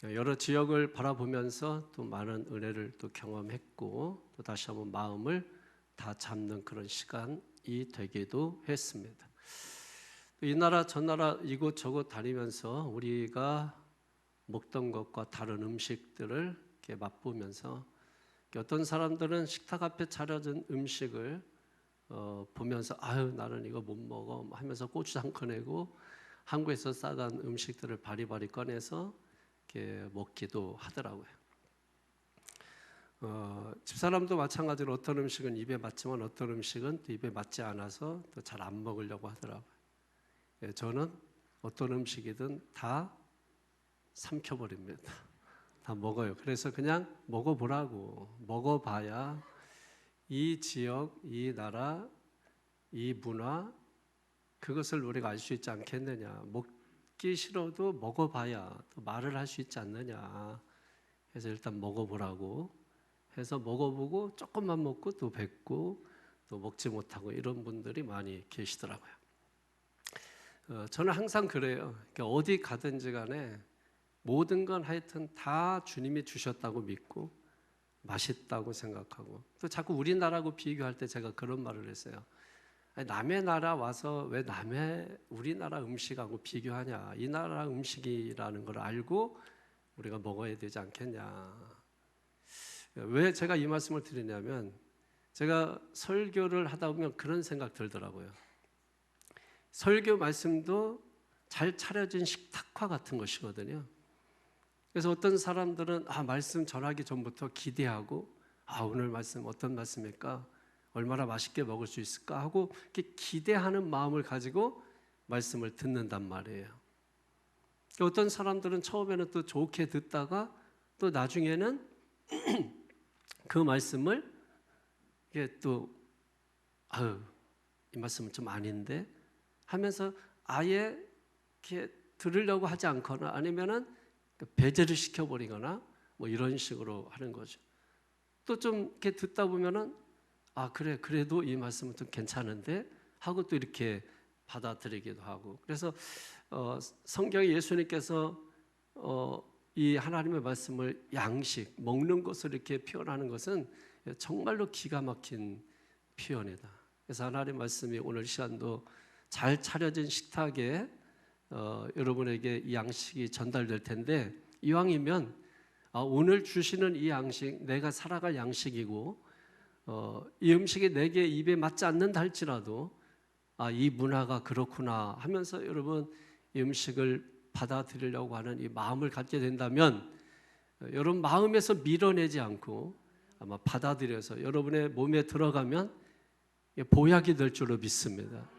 여러 지역을 바라보면서 또 많은 은혜를 또 경험했고 또 다시 한번 마음을 다 잡는 그런 시간이 되기도 했습니다. 이 나라 저 나라 이곳저곳 다니면서 우리가 먹던 것과 다른 음식들을 이렇게 맛보면서 어떤 사람들은 식탁 앞에 차려진 음식을 보면서 아유 나는 이거 못 먹어 하면서 고추장 꺼내고 한국에서 싸간 음식들을 바리바리 꺼내서 이렇게 먹기도 하더라고요. 집사람도 마찬가지로 어떤 음식은 입에 맞지만 어떤 음식은 또 입에 맞지 않아서 또 잘 안 먹으려고 하더라고요. 저는 어떤 음식이든 다 삼켜버립니다. 다 먹어요. 그래서 그냥 먹어보라고. 먹어봐야 이 지역, 이 나라, 이 문화 그것을 우리가 알 수 있지 않겠느냐. 먹기 싫어도 먹어봐야 또 말을 할 수 있지 않느냐. 그래서 일단 먹어보라고 해서 먹어보고 조금만 먹고 또 뱉고 또 먹지 못하고 이런 분들이 많이 계시더라고요. 저는 항상 그래요. 그러니까 어디 가든지 간에 모든 건 하여튼 다 주님이 주셨다고 믿고 맛있다고 생각하고 또 자꾸 우리나라하고 비교할 때 제가 그런 말을 했어요. 남의 나라 와서 왜 우리나라 음식하고 비교하냐. 이 나라 음식이라는 걸 알고 우리가 먹어야 되지 않겠냐. 왜 제가 이 말씀을 드리냐면 제가 설교를 하다 보면 그런 생각 들더라고요. 설교 말씀도 잘 차려진 식탁화 같은 것이거든요. 그래서 어떤 사람들은 말씀 전하기 전부터 기대하고 오늘 말씀 어떤 말씀일까? 얼마나 맛있게 먹을 수 있을까? 하고 이렇게 기대하는 마음을 가지고 말씀을 듣는단 말이에요. 어떤 사람들은 처음에는 또 좋게 듣다가 또 나중에는 그 말씀을 이게 또 이 말씀은 좀 아닌데 하면서 아예 이렇게 들으려고 하지 않거나 아니면은 배제를 시켜버리거나 뭐 이런 식으로 하는 거죠. 또 좀 이렇게 듣다 보면은 그래도 이 말씀은 좀 괜찮은데 하고 또 이렇게 받아들이기도 하고. 그래서 성경에 예수님께서 이 하나님의 말씀을 양식, 먹는 것을 이렇게 표현하는 것은 정말로 기가 막힌 표현이다. 그래서 하나님의 말씀이 오늘 시간도 잘 차려진 식탁에 여러분에게 이 양식이 전달될 텐데 이왕이면 오늘 주시는 이 양식 내가 살아갈 양식이고 이 음식이 내게 입에 맞지 않는다 할지라도 이 문화가 그렇구나 하면서 여러분 이 음식을 받아들이려고 하는 이 마음을 갖게 된다면 여러분 마음에서 밀어내지 않고 아마 받아들여서 여러분의 몸에 들어가면 보약이 될 줄로 믿습니다.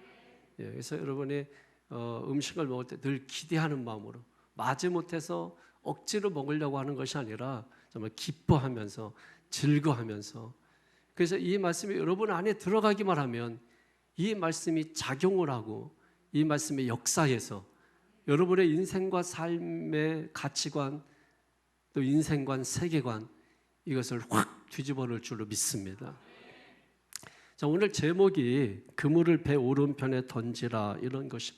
그래서 여러분이 음식을 먹을 때 늘 기대하는 마음으로 마지못해서 억지로 먹으려고 하는 것이 아니라 정말 기뻐하면서 즐거워하면서 그래서 이 말씀이 여러분 안에 들어가기만 하면 이 말씀이 작용을 하고 이 말씀의 역사에서 여러분의 인생과 삶의 가치관 또 인생관, 세계관 이것을 확 뒤집어 놓을 줄로 믿습니다. 자, 오늘 제목이 그물을 배 오른편에 던지라 이런 것이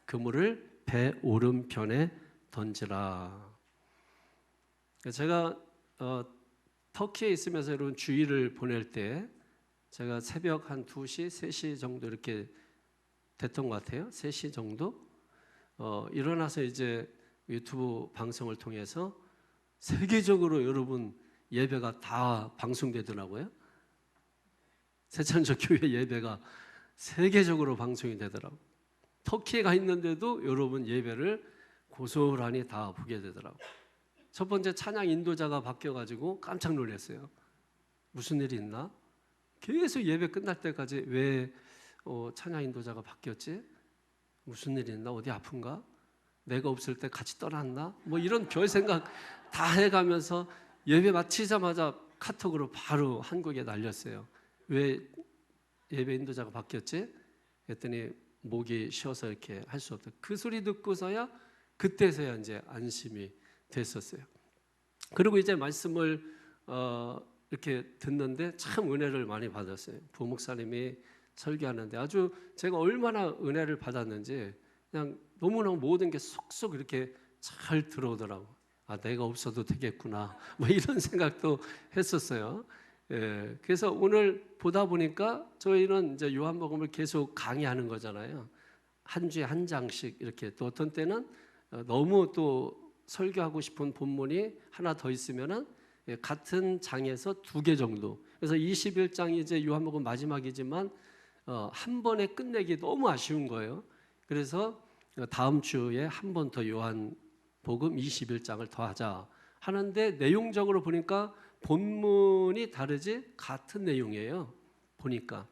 그물을 배 오른편에 던지라. 제가 터키에 있으면서 여러분 주일을 보낼 때 제가 새벽 한 2시, 3시 정도 이렇게 됐던 것 같아요. 3시 정도 일어나서 이제 유튜브 방송을 통해서 세계적으로 여러분 예배가 다 방송되더라고요. 새천적 교회 예배가 세계적으로 방송이 되더라고요. 터키에 가 있는데도 여러분 예배를 고스란히 다 보게 되더라고요. 첫 번째 찬양 인도자가 바뀌어가지고 깜짝 놀랐어요. 무슨 일이 있나? 계속 예배 끝날 때까지 왜 찬양 인도자가 바뀌었지? 무슨 일이 있나? 어디 아픈가? 내가 없을 때 같이 떠났나? 뭐 이런 별 생각 다 해가면서 예배 마치자마자 카톡으로 바로 한국에 날렸어요. 왜 예배 인도자가 바뀌었지? 그랬더니 목이 쉬어서 이렇게 할 수 없다. 그 소리 듣고서야 그때서야 이제 안심이 됐었어요. 그리고 이제 말씀을 이렇게 듣는데 참 은혜를 많이 받았어요. 부목사님이 설교하는데 아주 제가 얼마나 은혜를 받았는지 그냥 너무너무 모든 게 쏙쏙 이렇게 잘 들어오더라고요. 아, 내가 없어도 되겠구나. 뭐 이런 생각도 했었어요. 예, 그래서 오늘 보다 보니까 저희는 이제 요한복음을 계속 강의하는 거잖아요. 한 주에 한 장씩 이렇게. 또 어떤 때는 너무 또 설교하고 싶은 본문이 하나 더 있으면은 같은 장에서 2개 정도. 그래서 21장이 이제 요한복음 마지막이지만 한 번에 끝내기 너무 아쉬운 거예요. 그래서 다음 주에 한 번 더 요한복음 21장을 더 하자 하는데, 내용적으로 보니까 본문이 다르지 같은 내용이에요. 보니까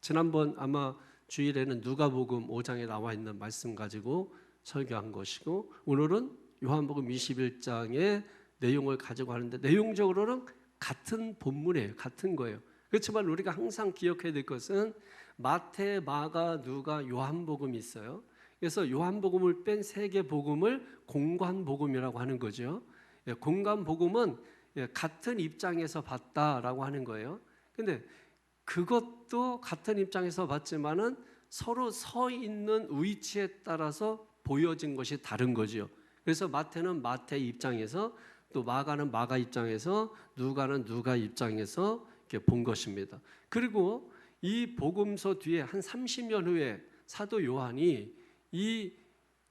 지난번 아마 주일에는 누가복음 5장에 나와 있는 말씀 가지고 설교한 것이고, 오늘은 요한복음 21장의 내용을 가지고 하는데 내용적으로는 같은 본문이에요. 같은 거예요. 그렇지만 우리가 항상 기억해야 될 것은 마태, 마가, 누가, 요한복음이 있어요. 그래서 요한복음을 뺀 3개 복음을 공관복음이라고 하는 거죠. 공관복음은 같은 입장에서 봤다라고 하는 거예요. 근데 그것도 같은 입장에서 봤지만은 서로 서 있는 위치에 따라서 보여진 것이 다른 거죠. 그래서 마태는 마태 입장에서, 또 마가는 마가 입장에서, 누가는 누가 입장에서 이렇게 본 것입니다. 그리고 이 복음서 뒤에 한 30년 후에 사도 요한이 이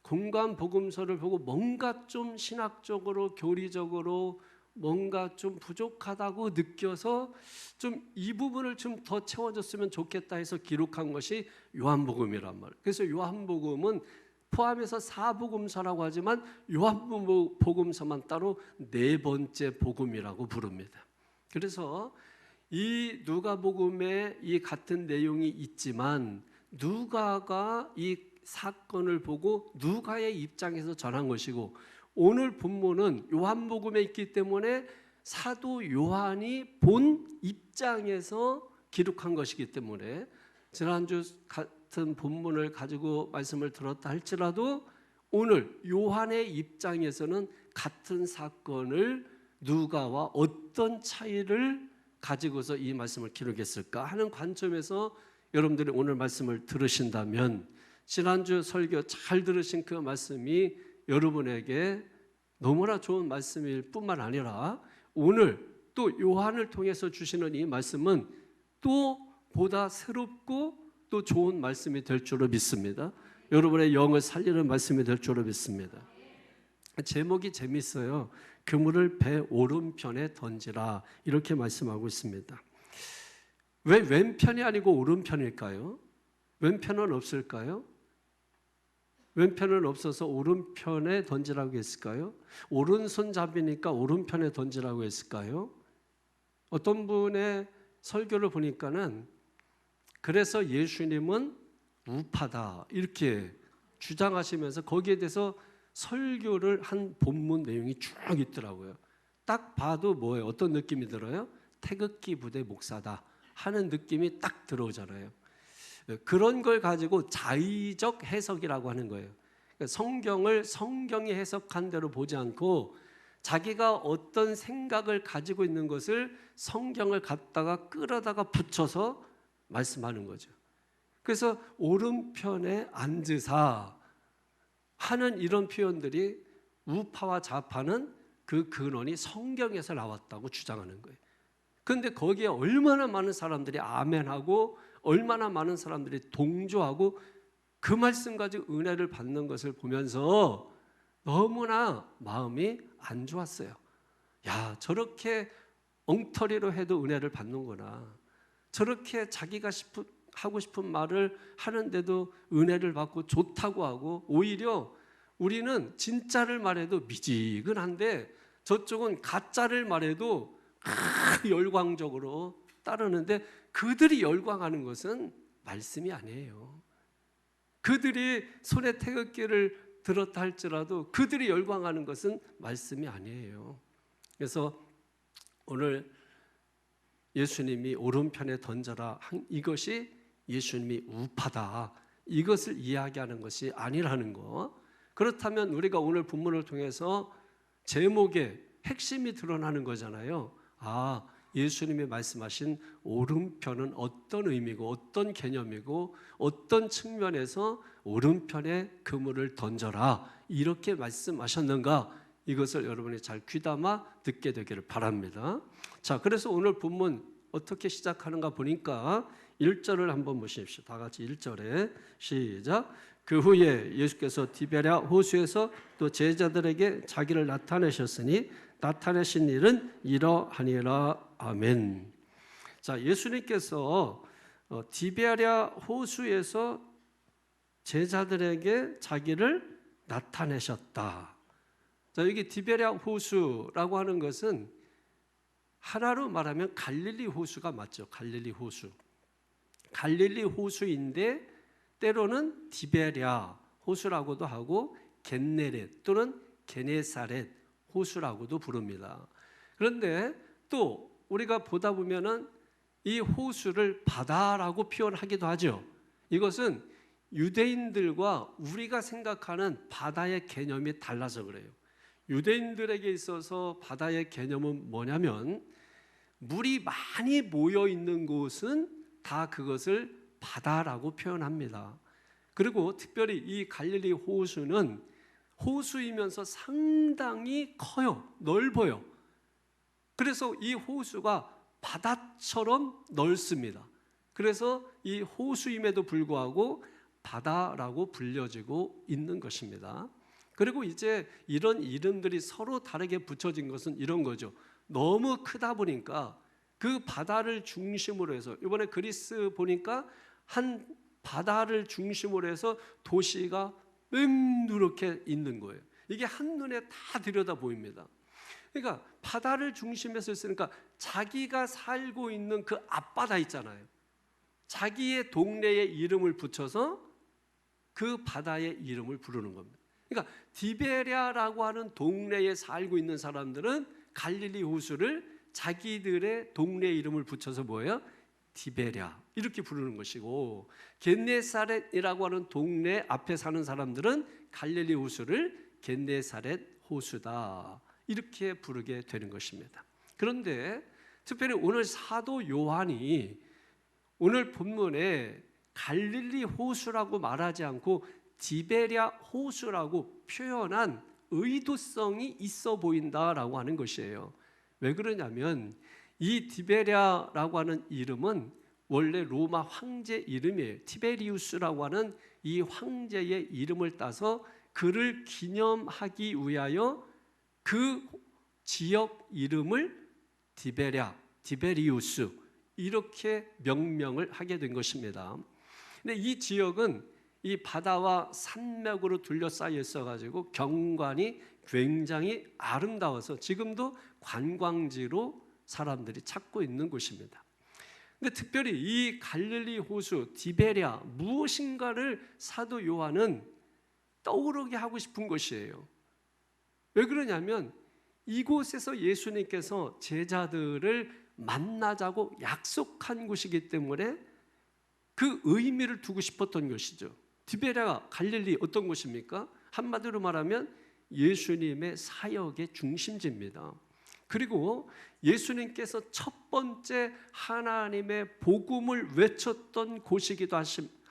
공관 복음서를 보고 뭔가 좀 신학적으로, 교리적으로 뭔가 좀 부족하다고 느껴서 좀 이 부분을 좀 더 채워줬으면 좋겠다 해서 기록한 것이 요한복음이란 말이에요. 그래서 요한복음은 포함해서 4복음서라고 하지만 요한복음서만 따로 4번째 복음이라고 부릅니다. 그래서 이 누가복음에 이 같은 내용이 있지만 누가가 이 사건을 보고 누가의 입장에서 전한 것이고, 오늘 본문은 요한복음에 있기 때문에 사도 요한이 본 입장에서 기록한 것이기 때문에 지난주 같은 본문을 가지고 말씀을 들었다 할지라도 오늘 요한의 입장에서는 같은 사건을 누가와 어떤 차이를 가지고서 이 말씀을 기록했을까 하는 관점에서 여러분들이 오늘 말씀을 들으신다면, 지난주 설교 잘 들으신 그 말씀이 여러분에게 너무나 좋은 말씀일 뿐만 아니라 오늘 또 요한을 통해서 주시는 이 말씀은 또 보다 새롭고 또 좋은 말씀이 될 줄로 믿습니다. 여러분의 영을 살리는 말씀이 될 줄로 믿습니다. 제목이 재밌어요. 그물을 배 오른편에 던지라, 이렇게 말씀하고 있습니다. 왜 왼편이 아니고 오른편일까요? 왼편은 없을까요? 왼편은 없어서 오른편에 던지라고 했을까요? 오른손잡이니까 오른편에 던지라고 했을까요? 어떤 분의 설교를 보니까는 그래서 예수님은 우파다 이렇게 주장하시면서 거기에 대해서 설교를 한 본문 내용이 쭉 있더라고요. 딱 봐도 뭐예요? 어떤 느낌이 들어요? 태극기 부대 목사다 하는 느낌이 딱 들어오잖아요. 그런 걸 가지고 자의적 해석이라고 하는 거예요. 성경을 성경이 해석한 대로 보지 않고 자기가 어떤 생각을 가지고 있는 것을 성경을 갖다가 끌어다가 붙여서 말씀하는 거죠. 그래서 오른편에 앉으사 하는 이런 표현들이 우파와 좌파는 그 근원이 성경에서 나왔다고 주장하는 거예요. 그런데 거기에 얼마나 많은 사람들이 아멘하고 얼마나 많은 사람들이 동조하고 그 말씀 가지고 은혜를 받는 것을 보면서 너무나 마음이 안 좋았어요. 야, 저렇게 엉터리로 해도 은혜를 받는구나. 저렇게 자기가 하고 싶은 말을 하는데도 은혜를 받고 좋다고 하고, 오히려 우리는 진짜를 말해도 미지근한데 저쪽은 가짜를 말해도 열광적으로 따르는데, 그들이 열광하는 것은 말씀이 아니에요. 그들이 손에 태극기를 들었다 할지라도 그들이 열광하는 것은 말씀이 아니에요. 그래서 오늘 예수님이 오른편에 던져라, 이것이 예수님이 우파다, 이것을 이야기하는 것이 아니라는 거. 그렇다면 우리가 오늘 본문을 통해서 제목에 핵심이 드러나는 거잖아요. 아, 예수님이 말씀하신 오른편은 어떤 의미고 어떤 개념이고 어떤 측면에서 오른편에 그물을 던져라 이렇게 말씀하셨는가, 이것을 여러분이 잘 귀담아 듣게 되기를 바랍니다. 자, 그래서 오늘 본문 어떻게 시작하는가 보니까 1절을 한번 보십시오. 다 같이 1절에 시작. 그 후에 예수께서 디베랴 호수에서 또 제자들에게 자기를 나타내셨으니 나타내신 일은 이러하니라. 아멘. 자, 예수님께서 디베랴 호수에서 제자들에게 자기를 나타내셨다. 자, 여기 디베랴 호수라고 하는 것은 하나로 말하면 갈릴리 호수가 맞죠. 갈릴리 호수. 갈릴리 호수인데 때로는 디베랴 호수라고도 하고 겟네렛 또는 게네사렛 호수라고도 부릅니다. 그런데 또 우리가 보다 보면은 이 호수를 바다라고 표현하기도 하죠. 이것은 유대인들과 우리가 생각하는 바다의 개념이 달라서 그래요. 유대인들에게 있어서 바다의 개념은 뭐냐면 물이 많이 모여 있는 곳은 다 그것을 바다라고 표현합니다. 그리고 특별히 이 갈릴리 호수는 호수이면서 상당히 커요. 넓어요. 그래서 이 호수가 바다처럼 넓습니다. 그래서 이 호수임에도 불구하고 바다라고 불려지고 있는 것입니다. 그리고 이제 이런 이름들이 서로 다르게 붙여진 것은 이런 거죠. 너무 크다 보니까 그 바다를 중심으로 해서 이번에 그리스 보니까 한 바다를 중심으로 해서 도시가 맹두렇게 있는 거예요. 이게 한눈에 다 들여다 보입니다. 그러니까 바다를 중심에서 있으니까 자기가 살고 있는 그 앞바다 있잖아요. 자기의 동네에 이름을 붙여서 그 바다의 이름을 부르는 겁니다. 그러니까 디베랴라고 하는 동네에 살고 있는 사람들은 갈릴리 호수를 자기들의 동네 이름을 붙여서 뭐예요? 디베랴 이렇게 부르는 것이고, 겟네사렛이라고 하는 동네 앞에 사는 사람들은 갈릴리 호수를 겟네사렛 호수다 이렇게 부르게 되는 것입니다. 그런데 특별히 오늘 사도 요한이 오늘 본문에 갈릴리 호수라고 말하지 않고 디베랴 호수라고 표현한 의도성이 있어 보인다라고 하는 것이에요. 왜 그러냐면 이 디베랴라고 하는 이름은 원래 로마 황제 이름이에요. 티베리우스라고 하는 이 황제의 이름을 따서 그를 기념하기 위하여 그 지역 이름을 디베랴, 디베리우스 이렇게 명명을 하게 된 것입니다. 근데 이 지역은 이 바다와 산맥으로 둘러싸여 있어가지고 경관이 굉장히 아름다워서 지금도 관광지로 사람들이 찾고 있는 곳입니다. 근데 특별히 이 갈릴리 호수 디베랴 무엇인가를 사도 요한은 떠오르게 하고 싶은 것이에요. 왜 그러냐면 이곳에서 예수님께서 제자들을 만나자고 약속한 곳이기 때문에 그 의미를 두고 싶었던 것이죠. 디베랴가 갈릴리 어떤 곳입니까? 한마디로 말하면 예수님의 사역의 중심지입니다. 그리고 예수님께서 첫 번째 하나님의 복음을 외쳤던 곳이기도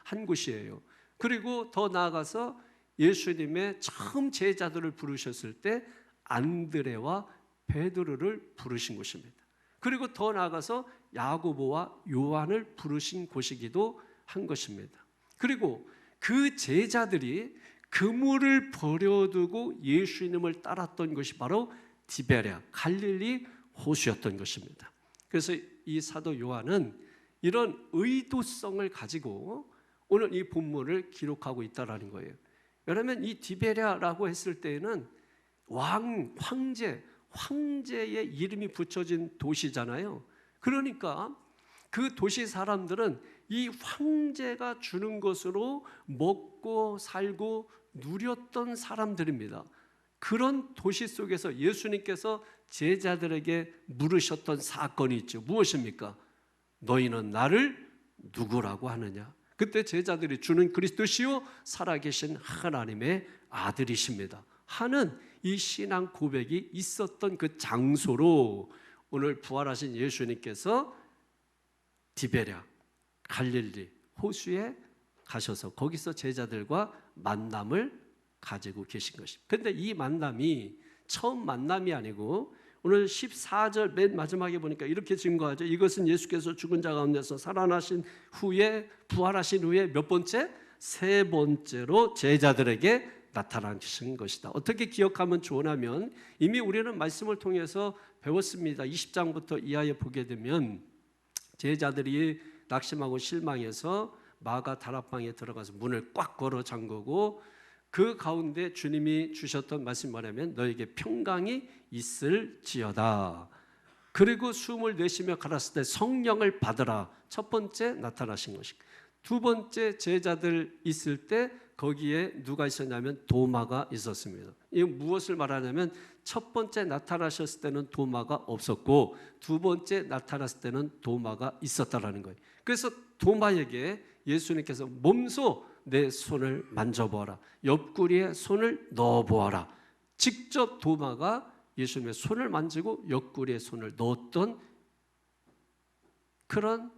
한 곳이에요. 그리고 더 나아가서 예수님의 처음 제자들을 부르셨을 때 안드레와 베드로를 부르신 곳입니다. 그리고 더 나아가서 야고보와 요한을 부르신 곳이기도 한 것입니다. 그리고 그 제자들이 그물을 버려두고 예수님을 따랐던 것이 바로 디베랴, 갈릴리 호수였던 것입니다. 그래서 이 사도 요한은 이런 의도성을 가지고 오늘 이 본문을 기록하고 있다는 거예요. 왜냐하면 이 디베랴라고 했을 때에는 황제의 이름이 붙여진 도시잖아요. 그러니까 그 도시 사람들은 이 황제가 주는 것으로 먹고 살고 누렸던 사람들입니다. 그런 도시 속에서 예수님께서 제자들에게 물으셨던 사건이 있죠. 무엇입니까? 너희는 나를 누구라고 하느냐? 그때 제자들이 주는 그리스도시요 살아계신 하나님의 아들이십니다 하는 이 신앙 고백이 있었던 그 장소로 오늘 부활하신 예수님께서 디베랴, 갈릴리 호수에 가셔서 거기서 제자들과 만남을 가지고 계신 것입니다. 그런데 이 만남이 처음 만남이 아니고 오늘 14절 맨 마지막에 보니까 이렇게 증거하죠. 이것은 예수께서 죽은 자 가운데서 살아나신 후에 부활하신 후에 몇 번째? 세 번째로 제자들에게 나타나신 것이다. 어떻게 기억하면 좋으냐면 이미 우리는 말씀을 통해서 배웠습니다. 20장부터 이하에 보게 되면 제자들이 낙심하고 실망해서 마가 다락방에 들어가서 문을 꽉 걸어 잠그고 그 가운데 주님이 주셨던 말씀이 뭐냐면 너에게 평강이 있을지어다. 그리고 숨을 내쉬며 가라사대 때 성령을 받으라. 첫 번째 나타나신 것이고 두 번째 제자들 있을 때 거기에 누가 있었냐면 도마가 있었습니다. 이 무엇을 말하냐면 첫 번째 나타나셨을 때는 도마가 없었고 두 번째 나타났을 때는 도마가 있었다라는 거예요. 그래서 도마에게 예수님께서 몸소 내 손을 만져보아라. 옆구리에 손을 넣어보아라. 직접 도마가 예수님의 손을 만지고 옆구리에 손을 넣었던 그런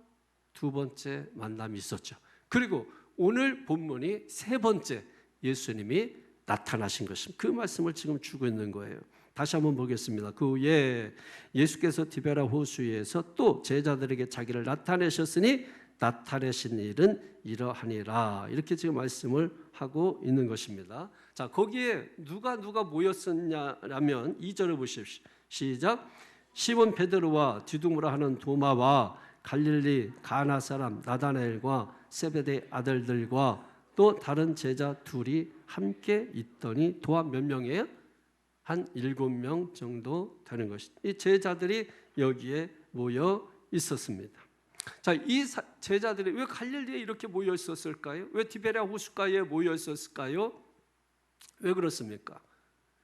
두 번째 만남이 있었죠. 그리고 오늘 본문이 세 번째 예수님이 나타나신 것입니다. 그 말씀을 지금 주고 있는 거예요. 다시 한번 보겠습니다. 그 후에 예수께서 디베라 호수에서 또 제자들에게 자기를 나타내셨으니 나타내신 일은 이러하니라. 이렇게 지금 말씀을 하고 있는 것입니다. 자, 거기에 누가 모였었냐면 2절을 보십시오. 시작. 시몬 베드로와 뒤둥으로 하는 도마와 갈릴리 가나 사람 나다나엘과 세베대 아들들과 또 다른 제자 둘이 함께 있더니 또한 몇 명이에요? 한 7명 정도 되는 것입니다. 이 제자들이 여기에 모여 있었습니다. 자, 이 제자들이 왜 갈릴리에 이렇게 모여 있었을까요? 왜 디베랴 호숫가에 모여 있었을까요? 왜 그렇습니까?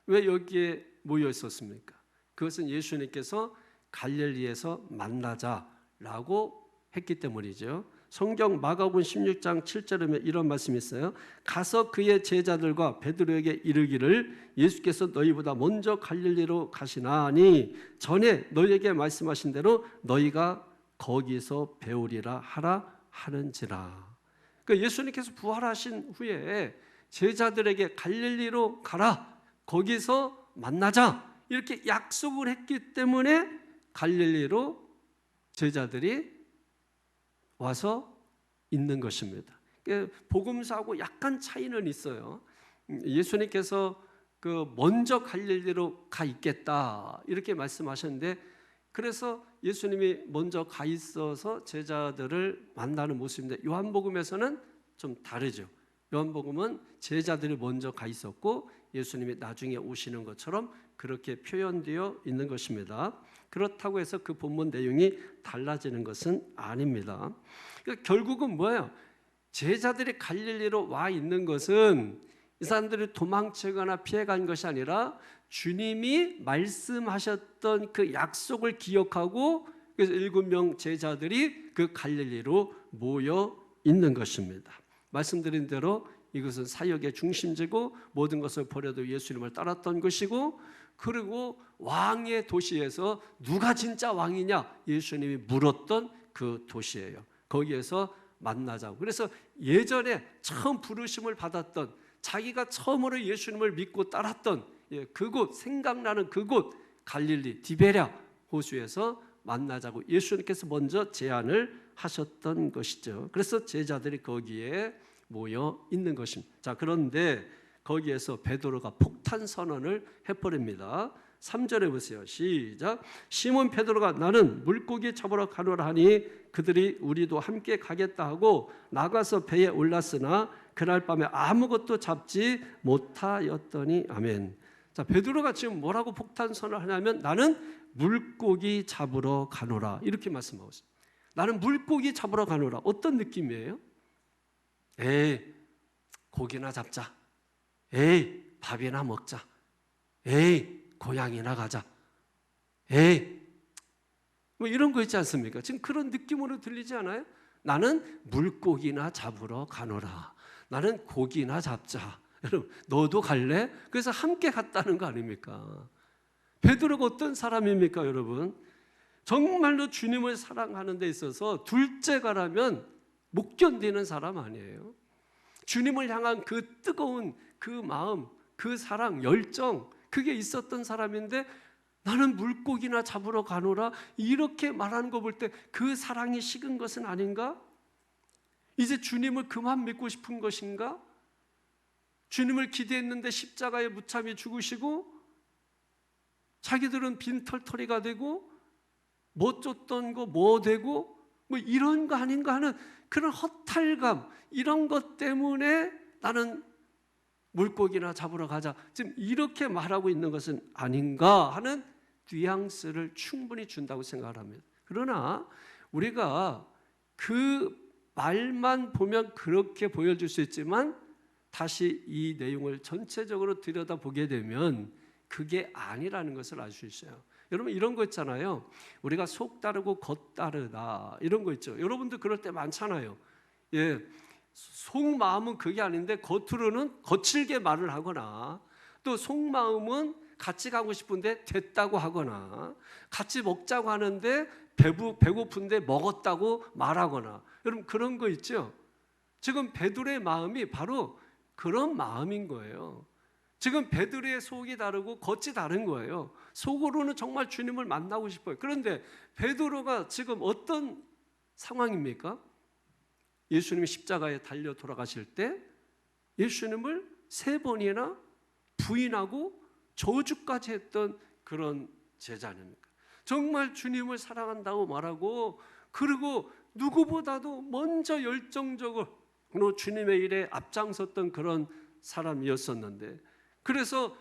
왜 여기에 모여 있었습니까? 그것은 예수님께서 갈릴리에서 만나자라고 했기 때문이죠. 성경 마가복음 16장 7절에 이런 말씀이 있어요. 가서 그의 제자들과 베드로에게 이르기를 예수께서 너희보다 먼저 갈릴리로 가시나니 전에 너희에게 말씀하신 대로 너희가 거기서 배우리라 하라 하는지라. 그러니까 예수님께서 부활하신 후에 제자들에게 갈릴리로 가라, 거기서 만나자 이렇게 약속을 했기 때문에 갈릴리로 제자들이 와서 있는 것입니다. 복음서하고 약간 차이는 있어요. 예수님께서 먼저 갈릴리로 가 있겠다 이렇게 말씀하셨는데 그래서 예수님이 먼저 가 있어서 제자들을 만나는 모습인데 요한복음에서는 좀 다르죠. 요한복음은 제자들이 먼저 가 있었고 예수님이 나중에 오시는 것처럼 그렇게 표현되어 있는 것입니다. 그렇다고 해서 그 본문 내용이 달라지는 것은 아닙니다. 그러니까 결국은 뭐예요? 제자들이 갈릴리로 와 있는 것은 이 사람들이 도망치거나 피해간 것이 아니라 주님이 말씀하셨던 그 약속을 기억하고 그래서 7명 제자들이 그 갈릴리로 모여 있는 것입니다. 말씀드린 대로 이것은 사역의 중심지고 모든 것을 버려도 예수님을 따랐던 것이고 그리고 왕의 도시에서 누가 진짜 왕이냐 예수님이 물었던 그 도시예요. 거기에서 만나자고. 그래서 예전에 처음 부르심을 받았던 자기가 처음으로 예수님을 믿고 따랐던 그곳, 생각나는 그곳 갈릴리 디베랴 호수에서 만나자고 예수님께서 먼저 제안을 하셨던 것이죠. 그래서 제자들이 거기에 모여 있는 것입니다. 자, 그런데 거기에서 베드로가 폭탄 선언을 해버립니다. 3절에 보세요. 시작. 시몬 베드로가 나는 물고기 잡으러 가노라 하니 그들이 우리도 함께 가겠다 하고 나가서 배에 올랐으나 그날 밤에 아무것도 잡지 못하였더니 아멘. 자, 베드로가 지금 뭐라고 폭탄 선언을 하냐면 나는 물고기 잡으러 가노라 이렇게 말씀하고 있어요. 나는 물고기 잡으러 가노라. 어떤 느낌이에요? 에이, 고기나 잡자. 에이, 밥이나 먹자. 에이, 고향이나 가자. 에이, 뭐 이런 거 있지 않습니까? 지금 그런 느낌으로 들리지 않아요? 나는 물고기나 잡으러 가노라. 나는 고기나 잡자. 여러분, 너도 갈래? 그래서 함께 갔다는 거 아닙니까? 베드로가 어떤 사람입니까, 여러분? 정말로 주님을 사랑하는 데 있어서 둘째가라면 못 견디는 사람 아니에요. 주님을 향한 그 뜨거운 그 마음, 그 사랑, 열정, 그게 있었던 사람인데 나는 물고기나 잡으러 가노라 이렇게 말하는 거 볼 때 그 사랑이 식은 것은 아닌가? 이제 주님을 그만 믿고 싶은 것인가? 주님을 기대했는데 십자가에 무참히 죽으시고 자기들은 빈털터리가 되고 못 줬던 거 뭐 되고 뭐 이런 거 아닌가 하는 그런 허탈감, 이런 것 때문에 나는 물고기나 잡으러 가자, 지금 이렇게 말하고 있는 것은 아닌가 하는 뉘앙스를 충분히 준다고 생각을 합니다. 그러나 우리가 그 말만 보면 그렇게 보여줄 수 있지만 다시 이 내용을 전체적으로 들여다보게 되면 그게 아니라는 것을 알 수 있어요. 여러분 이런 거 있잖아요. 우리가 속 다르고 겉 다르다 이런 거 있죠. 여러분도 그럴 때 많잖아요. 예, 속마음은 그게 아닌데 겉으로는 거칠게 말을 하거나, 또 속마음은 같이 가고 싶은데 됐다고 하거나, 같이 먹자고 하는데 배고픈데 먹었다고 말하거나, 여러분 그런 거 있죠. 지금 베드로의 마음이 바로 그런 마음인 거예요. 지금 베드로의 속이 다르고 겉이 다른 거예요. 속으로는 정말 주님을 만나고 싶어요. 그런데 베드로가 지금 어떤 상황입니까? 예수님이 십자가에 달려 돌아가실 때 예수님을 3번이나 부인하고 저주까지 했던 그런 제자 아닙니까? 정말 주님을 사랑한다고 말하고, 그리고 누구보다도 먼저 열정적으로 주님의 일에 앞장섰던 그런 사람이었었는데, 그래서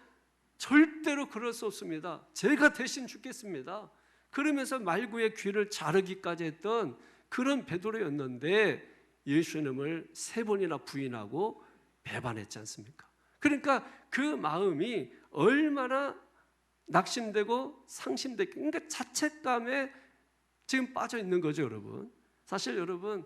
절대로 그럴 수 없습니다, 제가 대신 죽겠습니다, 그러면서 말구의 귀를 자르기까지 했던 그런 베드로였는데 예수님을 3번이나 부인하고 배반했지 않습니까? 그러니까 그 마음이 얼마나 낙심되고 상심되고, 그러니까 자책감에 지금 빠져 있는 거죠, 여러분. 사실 여러분,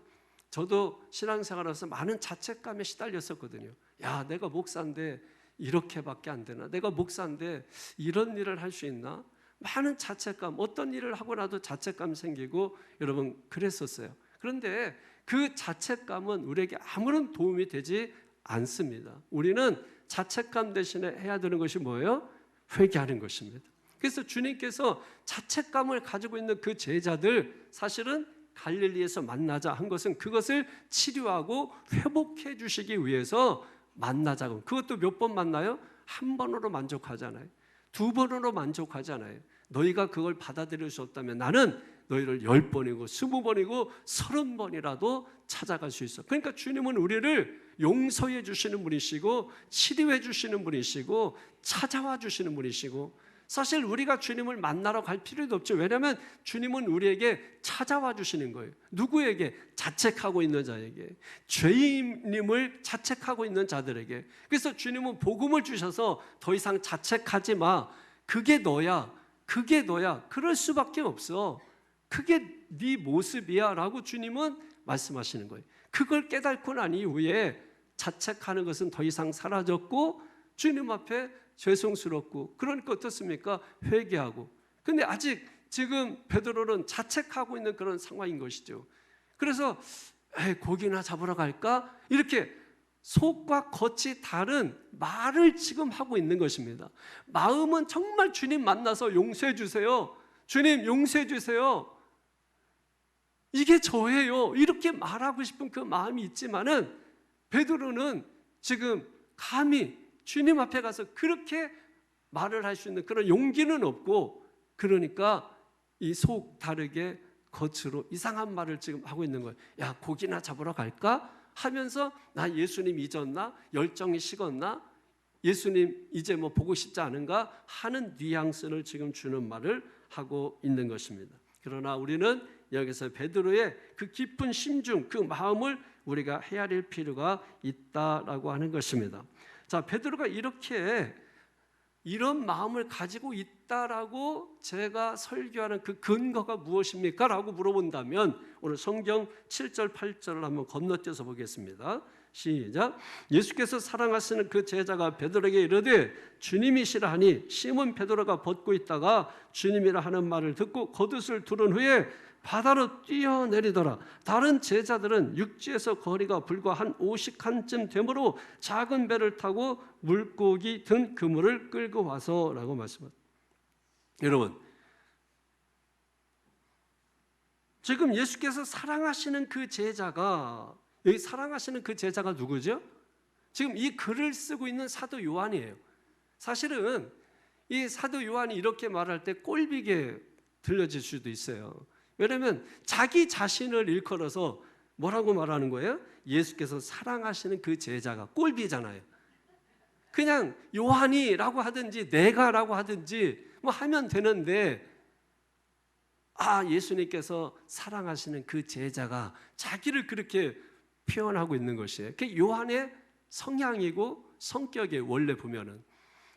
저도 신앙생활에서 많은 자책감에 시달렸었거든요. 야, 내가 목사인데 이렇게밖에 안 되나? 내가 목사인데 이런 일을 할 수 있나? 많은 자책감, 어떤 일을 하고 나도 자책감 생기고 여러분 그랬었어요. 그런데 그 자책감은 우리에게 아무런 도움이 되지 않습니다. 우리는 자책감 대신에 해야 되는 것이 뭐예요? 회개하는 것입니다. 그래서 주님께서 자책감을 가지고 있는 그 제자들, 사실은 갈릴리에서 만나자 한 것은 그것을 치료하고 회복해 주시기 위해서 만나자고. 그것도 몇 번 만나요? 한 번으로 만족하잖아요. 2번으로 만족하잖아요. 너희가 그걸 받아들일 수 없다면 나는 너희를 10번이고 20번이고 30번이라도 찾아갈 수 있어. 그러니까 주님은 우리를 용서해 주시는 분이시고 치료해 주시는 분이시고 찾아와 주시는 분이시고, 사실 우리가 주님을 만나러 갈 필요도 없죠. 왜냐하면 주님은 우리에게 찾아와 주시는 거예요. 누구에게? 자책하고 있는 자에게, 죄인임을 자책하고 있는 자들에게. 그래서 주님은 복음을 주셔서 더 이상 자책하지 마, 그게 너야, 그게 너야, 그럴 수밖에 없어, 그게 네 모습이야 라고 주님은 말씀하시는 거예요. 그걸 깨닫고 난 이후에 자책하는 것은 더 이상 사라졌고 주님 앞에 죄송스럽고, 그러니까 어떻습니까? 회개하고. 근데 아직 지금 베드로는 자책하고 있는 그런 상황인 것이죠. 그래서 고기나 잡으러 갈까? 이렇게 속과 겉이 다른 말을 지금 하고 있는 것입니다. 마음은 정말 주님 만나서 용서해 주세요, 주님 용서해 주세요, 이게 저예요, 이렇게 말하고 싶은 그 마음이 있지만은 베드로는 지금 감히 주님 앞에 가서 그렇게 말을 할 수 있는 그런 용기는 없고, 그러니까 이 속 다르게 겉으로 이상한 말을 지금 하고 있는 거예요. 야, 고기나 잡으러 갈까? 하면서 나 예수님 잊었나? 열정이 식었나? 예수님 이제 뭐 보고 싶지 않은가? 하는 뉘앙스를 지금 주는 말을 하고 있는 것입니다. 그러나 우리는 여기서 베드로의 그 깊은 심중, 그 마음을 우리가 헤아릴 필요가 있다라고 하는 것입니다. 자, 베드로가 이렇게 이런 마음을 가지고 있다라고 제가 설교하는 그 근거가 무엇입니까? 라고 물어본다면 오늘 성경 7절 8절을 한번 건너뛰어서 보겠습니다. 시작. 예수께서 사랑하시는 그 제자가 베드로에게 이르되 주님이시라 하니 시몬 베드로가 벗고 있다가 주님이라 하는 말을 듣고 겉옷을 두른 후에 바다로 뛰어내리더라. 다른 제자들은 육지에서 거리가 불과 한 50칸쯤 되므로 작은 배를 타고 물고기 든 그물을 끌고 와서라고 말씀합니다. 여러분, 지금 예수께서 사랑하시는 그 제자가, 여기 사랑하시는 그 제자가 누구죠? 지금 이 글을 쓰고 있는 사도 요한이에요. 사실은 이 사도 요한이 이렇게 말할 때 꼴비게 들려질 수도 있어요. 왜냐하면 자기 자신을 일컬어서 뭐라고 말하는 거예요? 예수께서 사랑하시는 그 제자가 꼴비잖아요. 그냥 요한이라고 하든지 내가라고 하든지 뭐 하면 되는데, 예수님께서 사랑하시는 그 제자가 자기를 그렇게 표현하고 있는 것이에요. 그게 요한의 성향이고 성격에 원래 보면은,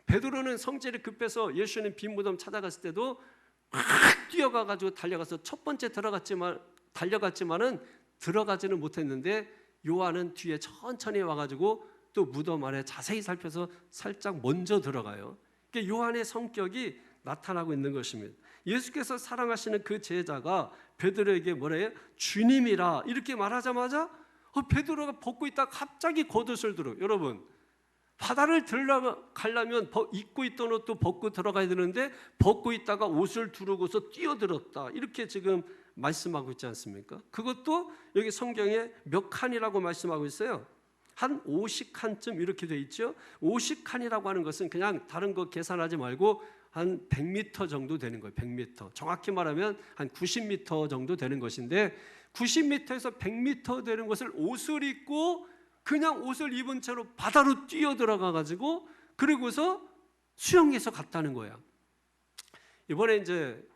베드로는 성질이 급해서 예수님 빈 무덤 찾아갔을 때도 막 뛰어가가지고 달려가서 첫 번째 달려갔지만은 들어가지는 못했는데, 요한은 뒤에 천천히 와가지고 또 무덤 안에 자세히 살펴서 살짝 먼저 들어가요. 그게 요한의 성격이 나타나고 있는 것입니다. 예수께서 사랑하시는 그 제자가 베드로에게 뭐래요? 주님이라 이렇게 말하자마자 베드로가 벗고 있다가 갑자기 겉옷을 들어. 여러분, 바다를 들어가려면 입고 있던 옷도 벗고 들어가야 되는데 벗고 있다가 옷을 두르고서 뛰어들었다, 이렇게 지금 말씀하고 있지 않습니까? 그것도 여기 성경에 몇 칸이라고 말씀하고 있어요. 한 50칸쯤 이렇게 돼 있죠. 50칸이라고 하는 것은 그냥 다른 거 계산하지 말고 한 100m 정도 되는 거예요. 100m. 정확히 말하면 한 90m 정도 되는 것인데, 90m에서 100m 되는 것을 옷을 입고 그냥 옷을 입은 채로 바다로 뛰어 들어가 가지고 그리고서 수영해서 갔다는 거야. 이번에 이제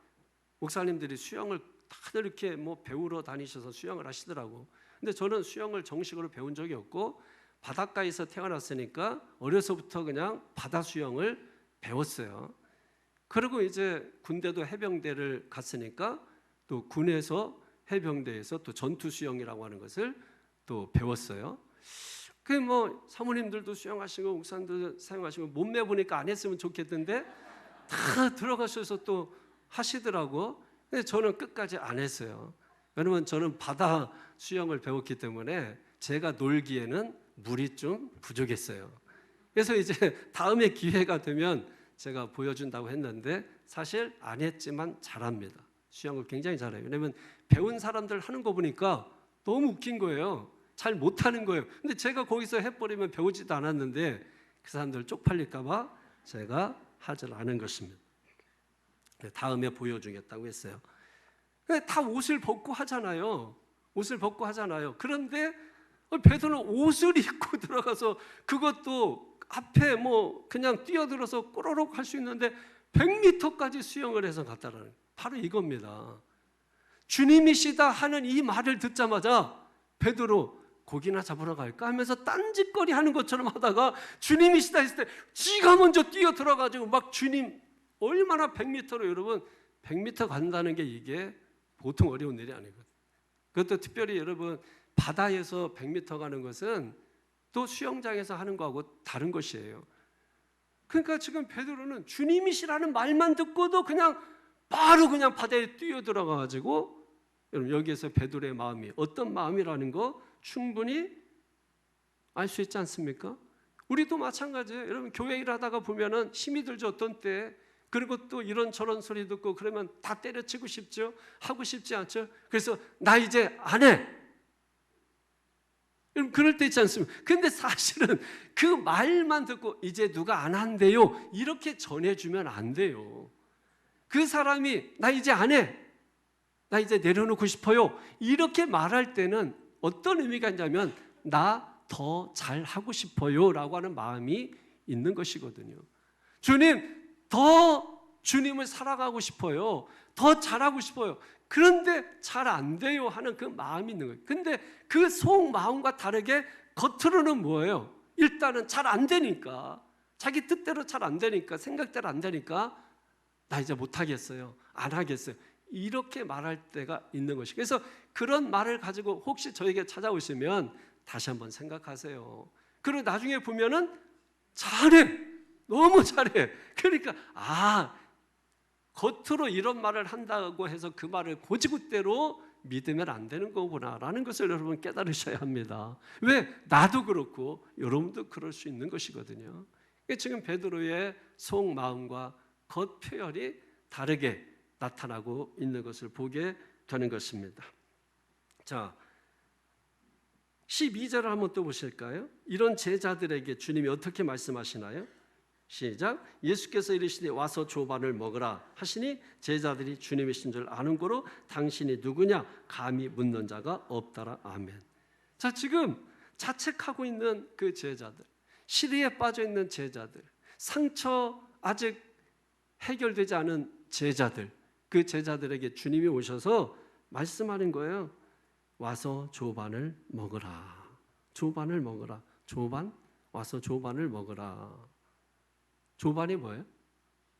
목사님들이 수영을 다들 이렇게 뭐 배우러 다니셔서 수영을 하시더라고. 근데 저는 수영을 정식으로 배운 적이 없고 바닷가에서 태어났으니까 어려서부터 그냥 바다 수영을 배웠어요. 그리고 이제 군대도 해병대를 갔으니까 또 군에서 해병대에서 또 전투 수영이라고 하는 것을 또 배웠어요. 그 뭐 사모님들도 수영하시고 목사님도 사용하시고 몸매 보니까 안 했으면 좋겠던데 다 들어가셔서 또 하시더라고. 근데 저는 끝까지 안 했어요. 왜냐면 저는 바다 수영을 배웠기 때문에 제가 놀기에는 물이 좀 부족했어요. 그래서 이제 다음에 기회가 되면 제가 보여준다고 했는데 사실 안 했지만 잘합니다. 수영을 굉장히 잘해요. 왜냐면 배운 사람들 하는 거 보니까 너무 웃긴 거예요. 잘 못하는 거예요. 근데 제가 거기서 해버리면 배우지도 않았는데 그 사람들 쪽팔릴까 봐 제가 하질 않은 것입니다. 다음에 보여주겠다고 했어요. 다 옷을 벗고 하잖아요. 옷을 벗고 하잖아요. 그런데 베드로는 옷을 입고 들어가서 그것도 앞에 뭐 그냥 뛰어들어서 꼬르륵 할 수 있는데 100m까지 수영을 해서 갔다라는 거예요. 바로 이겁니다. 주님이시다 하는 이 말을 듣자마자 베드로 고기나 잡으러 갈까 하면서 딴짓거리 하는 것처럼 하다가 주님이시다 했을 때 지가 먼저 뛰어 들어가지고 막 주님, 얼마나 100m로, 여러분 100m 간다는 게 이게 보통 어려운 일이 아니거든요. 그것도 특별히 여러분 바다에서 100m 가는 것은 또 수영장에서 하는 거하고 다른 것이에요. 그러니까 지금 베드로는 주님이시라는 말만 듣고도 그냥 바로 그냥 바다에 뛰어 들어가 가지고, 여러분 여기에서 베드로의 마음이 어떤 마음이라는 거 충분히 알 수 있지 않습니까? 우리도 마찬가지예요. 여러분 교회 일하다가 보면은 힘이 들죠, 어떤 때. 그리고 또 이런저런 소리 듣고 그러면 다 때려치고 싶죠. 하고 싶지 않죠. 그래서 나 이제 안 해. 여러분 그럴 때 있지 않습니까? 근데 사실은 그 말만 듣고 이제 누가 안 한대요, 이렇게 전해주면 안 돼요. 그 사람이 나 이제 안 해, 나 이제 내려놓고 싶어요, 이렇게 말할 때는 어떤 의미가 있냐면 나 더 잘하고 싶어요 라고 하는 마음이 있는 것이거든요. 주님, 더 주님을 살아가고 싶어요, 더 잘하고 싶어요, 그런데 잘 안 돼요 하는 그 마음이 있는 거예요. 근데 그 속마음과 다르게 겉으로는 뭐예요? 일단은 잘 안 되니까, 자기 뜻대로 잘 안 되니까, 생각대로 안 되니까 나 이제 못하겠어요, 안 하겠어요, 이렇게 말할 때가 있는 것이고, 그래서 그런 말을 가지고 혹시 저에게 찾아오시면 다시 한번 생각하세요. 그리고 나중에 보면은 잘해, 너무 잘해. 그러니까 겉으로 이런 말을 한다고 해서 그 말을 고지굿대로 믿으면 안 되는 거구나라는 것을 여러분 깨달으셔야 합니다. 왜? 나도 그렇고 여러분도 그럴 수 있는 것이거든요. 지금 베드로의 속마음과 겉 표현이 다르게 나타나고 있는 것을 보게 되는 것입니다. 자, 12절을 한번 또 보실까요? 이런 제자들에게 주님이 어떻게 말씀하시나요? 시작. 예수께서 이르시되 와서 조반을 먹으라 하시니 제자들이 주님이신 줄 아는 고로 당신이 누구냐 감히 묻는 자가 없더라. 아멘. 자, 지금 자책하고 있는 그 제자들, 시리에 빠져 있는 제자들, 상처 아직 해결되지 않은 제자들, 그 제자들에게 주님이 오셔서 말씀하는 거예요. 와서 조반을 먹으라. 조반을 먹으라. 조반? 와서 조반을 먹으라. 조반이 뭐예요?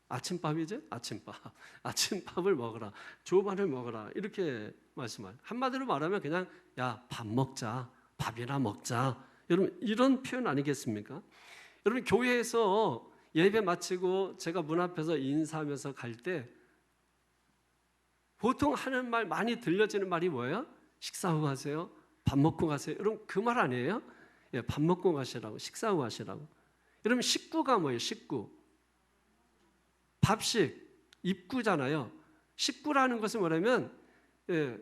아침밥이죠? 아침밥. 아침밥을 먹어라. 조반을 먹어라. 이렇게 말씀하세요. 한마디로 말하면 그냥 야, 밥 먹자. 밥이나 먹자. 여러분 이런 표현 아니겠습니까? 여러분 교회에서 예배 마치고 제가 문 앞에서 인사하면서 갈 때 보통 하는 말 많이 들려지는 말이 뭐예요? 식사하고 가세요. 밥 먹고 가세요. 여러분 그 말 아니에요? 예, 밥 먹고 가시라고. 식사하고 가시라고. 여러분 식구가 뭐예요? 식구. 밥식, 입구잖아요. 식구라는 것은 뭐냐면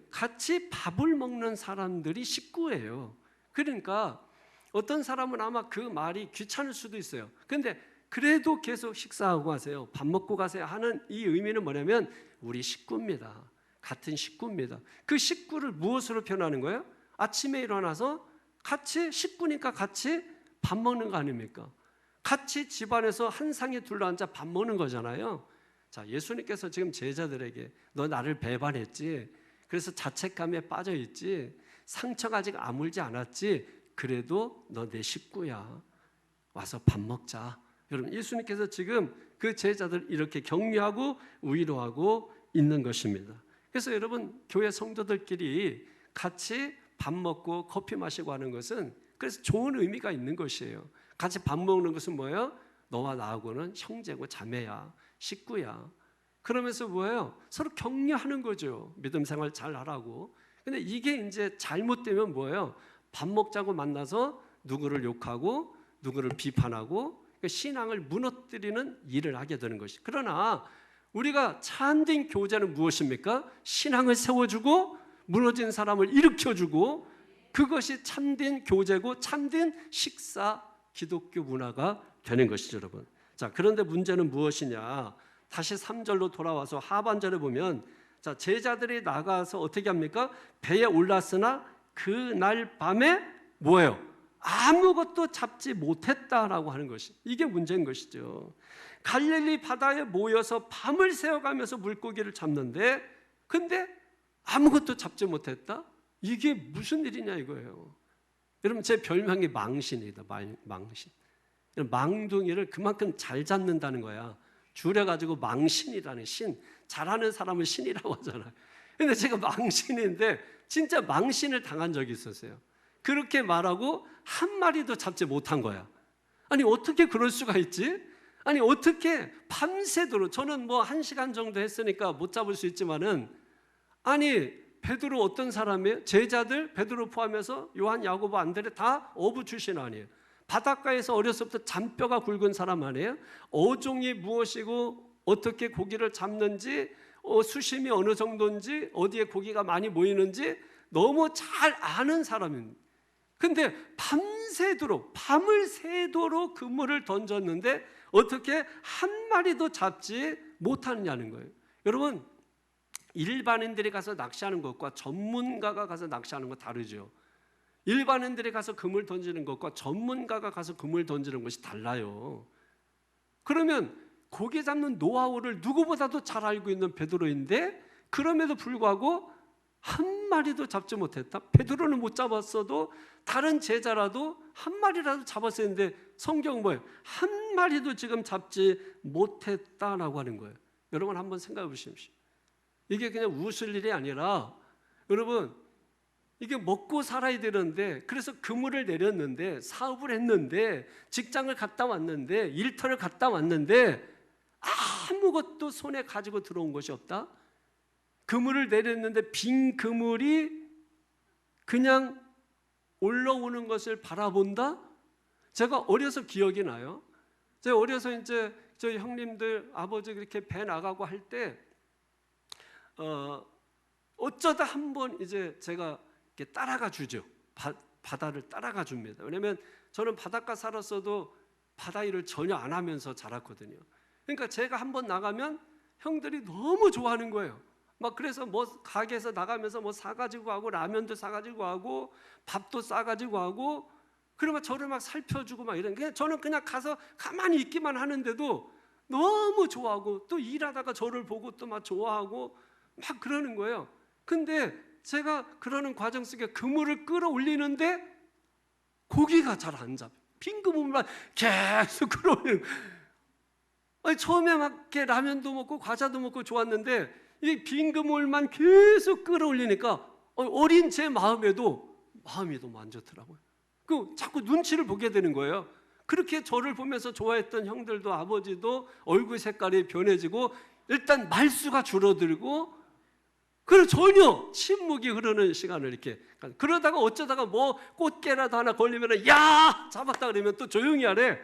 같이 밥을 먹는 사람들이 식구예요. 그러니까 어떤 사람은 아마 그 말이 귀찮을 수도 있어요. 그런데 그래도 계속 식사하고 가세요. 밥 먹고 가세요 하는 이 의미는 뭐냐면 우리 식구입니다. 같은 식구입니다. 그 식구를 무엇으로 표현하는 거예요? 아침에 일어나서 같이 식구니까 같이 밥 먹는 거 아닙니까? 같이 집안에서 한 상에 둘러앉아 밥 먹는 거잖아요. 자, 예수님께서 지금 제자들에게 너 나를 배반했지, 그래서 자책감에 빠져있지, 상처가 아직 아물지 않았지, 그래도 너 내 식구야. 와서 밥 먹자. 여러분 예수님께서 지금 그 제자들 이렇게 격려하고 위로하고 있는 것입니다. 그래서 여러분 교회 성도들끼리 같이 밥 먹고 커피 마시고 하는 것은 그래서 좋은 의미가 있는 것이에요. 같이 밥 먹는 것은 뭐예요? 너와 나하고는 형제고 자매야, 식구야. 그러면서 뭐예요? 서로 격려하는 거죠. 믿음 생활 잘 하라고. 근데 이게 이제 잘못되면 뭐예요? 밥 먹자고 만나서 누구를 욕하고 누구를 비판하고 신앙을 무너뜨리는 일을 하게 되는 것이. 그러나 우리가 참된 교제는 무엇입니까? 신앙을 세워주고 무너진 사람을 일으켜주고, 그것이 참된 교제고 참된 식사 기독교 문화가 되는 것이죠, 여러분. 자, 그런데 문제는 무엇이냐? 다시 3절로 돌아와서 하반절에 보면, 자, 제자들이 나가서 어떻게 합니까? 배에 올랐으나 그날 밤에 뭐예요? 아무것도 잡지 못했다라고 하는 것이, 이게 문제인 것이죠. 갈릴리 바다에 모여서 밤을 새워가면서 물고기를 잡는데, 근데 아무것도 잡지 못했다? 이게 무슨 일이냐 이거예요. 여러분 제 별명이 망신이다. 망신. 망둥이를 그만큼 잘 잡는다는 거야. 줄여가지고 망신이라는, 신, 잘하는 사람을 신이라고 하잖아요. 근데 제가 망신인데 진짜 망신을 당한 적이 있었어요. 그렇게 말하고 한 마리도 잡지 못한 거야. 아니 어떻게 그럴 수가 있지? 아니 어떻게 밤새도록, 저는 뭐 1시간 정도 했으니까 못 잡을 수 있지만은, 아니 베드로 어떤 사람이에요? 제자들 베드로 포함해서 요한, 야고보, 안드레 다 어부 출신 아니에요? 바닷가에서 어려서부터 잔뼈가 굵은 사람 아니에요? 어종이 무엇이고 어떻게 고기를 잡는지, 수심이 어느 정도인지, 어디에 고기가 많이 모이는지 너무 잘 아는 사람입니다. 근데 밤새도록, 밤을 새도록 그물을 던졌는데 어떻게 한 마리도 잡지 못하느냐는 거예요. 여러분 일반인들이 가서 낚시하는 것과 전문가가 가서 낚시하는 거 다르죠. 일반인들이 가서 그물 던지는 것과 전문가가 가서 그물 던지는 것이 달라요. 그러면 고기 잡는 노하우를 누구보다도 잘 알고 있는 베드로인데 그럼에도 불구하고 한 마리도 잡지 못했다. 베드로는 못 잡았어도 다른 제자라도 한 마리라도 잡았어야 했는데 성경은 뭐예요? 한 마리도 지금 잡지 못했다라고 하는 거예요. 여러분 한번 생각해 보십시오. 이게 그냥 웃을 일이 아니라, 여러분 이게 먹고 살아야 되는데, 그래서 그물을 내렸는데, 사업을 했는데, 직장을 갔다 왔는데, 일터를 갔다 왔는데 아무것도 손에 가지고 들어온 것이 없다. 그물을 내렸는데 빈 그물이 그냥 올라오는 것을 바라본다. 제가 어려서 기억이 나요. 제가 어려서 이제 저희 형님들 아버지 이렇게 배 나가고 할 때 어쩌다 한번 이제 제가 이렇게 따라가 주죠. 바다를 따라가 줍니다. 왜냐하면 저는 바닷가 살았어도 바다 일을 전혀 안 하면서 자랐거든요. 그러니까 제가 한번 나가면 형들이 너무 좋아하는 거예요. 막 그래서 뭐 가게에서 나가면서 뭐 사가지고 하고 라면도 사가지고 하고 밥도 싸가지고 하고 그러면 저를 막 살펴주고 막 이런 게 저는 그냥 가서 가만히 있기만 하는데도 너무 좋아하고 또 일하다가 저를 보고 또 막 좋아하고 막 그러는 거예요. 근데 제가 그러는 과정 속에 그물을 끌어올리는데 고기가 잘 안 잡혀요. 빈 그물만 계속 끌어올리는 거예요. 처음에 막 이렇게 라면도 먹고 과자도 먹고 좋았는데 이 빈 그물만 계속 끌어올리니까 어린 제 마음에도 마음이 너무 안 좋더라고요. 자꾸 눈치를 보게 되는 거예요. 그렇게 저를 보면서 좋아했던 형들도 아버지도 얼굴 색깔이 변해지고 일단 말수가 줄어들고 그리고 전혀 침묵이 흐르는 시간을 이렇게 그러다가 어쩌다가 뭐 꽃게라도 하나 걸리면 야 잡았다 그러면 또 조용히 하래.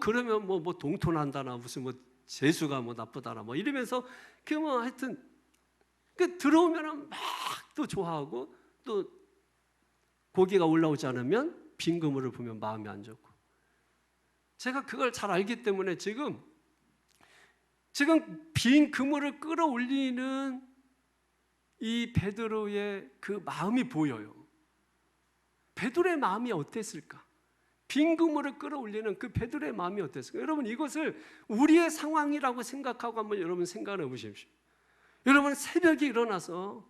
그러면 뭐 동토난다나 무슨 뭐 재수가 뭐 나쁘다나 뭐 이러면서 뭐 하여튼 들어오면은 막 또 좋아하고 또 고기가 올라오지 않으면 빈 그물을 보면 마음이 안 좋고 제가 그걸 잘 알기 때문에 지금 빈 그물을 끌어올리는 이 베드로의 그 마음이 보여요. 베드로의 마음이 어땠을까? 빈 그물을 끌어올리는 그 베드로의 마음이 어땠을까? 여러분 이것을 우리의 상황이라고 생각하고 한번 여러분 생각해 보십시오. 여러분 새벽에 일어나서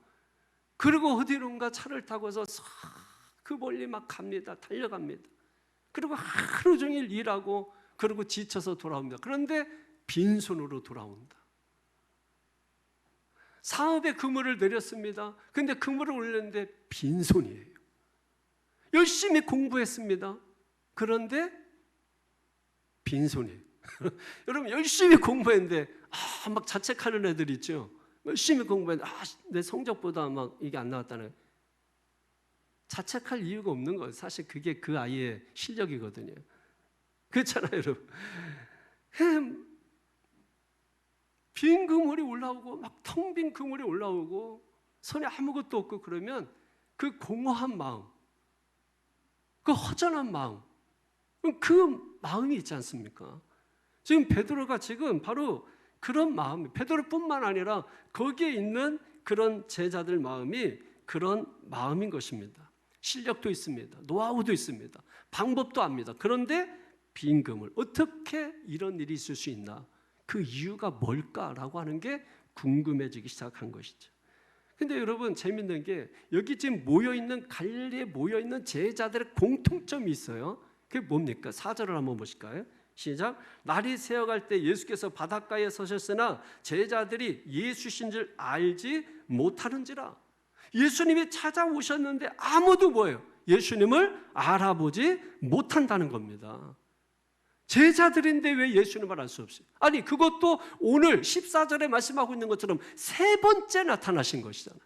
그리고 어디론가 차를 타고서 그 멀리 막 갑니다. 달려갑니다. 그리고 하루 종일 일하고 그리고 지쳐서 돌아옵니다. 그런데 빈손으로 돌아온다. 사업에 그물을 내렸습니다. 근데 그물을 올렸는데 빈손이에요. 열심히 공부했습니다. 그런데 빈손이에요. 여러분 열심히 공부했는데 막 자책하는 애들 있죠. 열심히 공부했는데 내 성적보다 막 이게 안 나왔다는 자책할 이유가 없는 거예요. 사실 그게 그 아이의 실력이거든요. 그렇잖아요, 여러분. 빈 그물이 올라오고 막 텅 빈 그물이 올라오고 손에 아무것도 없고 그러면 그 공허한 마음, 그 허전한 마음, 그 마음이 있지 않습니까? 지금 베드로가 지금 바로 그런 마음, 베드로뿐만 아니라 거기에 있는 그런 제자들 마음이 그런 마음인 것입니다. 실력도 있습니다. 노하우도 있습니다. 방법도 압니다. 그런데 빈 그물, 어떻게 이런 일이 있을 수 있나? 그 이유가 뭘까라고 하는 게 궁금해지기 시작한 것이죠. 근데 여러분 재밌는 게 여기 지금 모여있는 갈릴리에 모여있는 제자들의 공통점이 있어요. 그게 뭡니까? 4절을 한번 보실까요? 시작. 날이 새어갈 때 예수께서 바닷가에 서셨으나 제자들이 예수신 줄 알지 못하는지라. 예수님이 찾아오셨는데 아무도 뭐예요? 예수님을 알아보지 못한다는 겁니다. 제자들인데 왜 예수님을 알 수 없어요? 아니 그것도 오늘 14절에 말씀하고 있는 것처럼 세 번째 나타나신 것이잖아.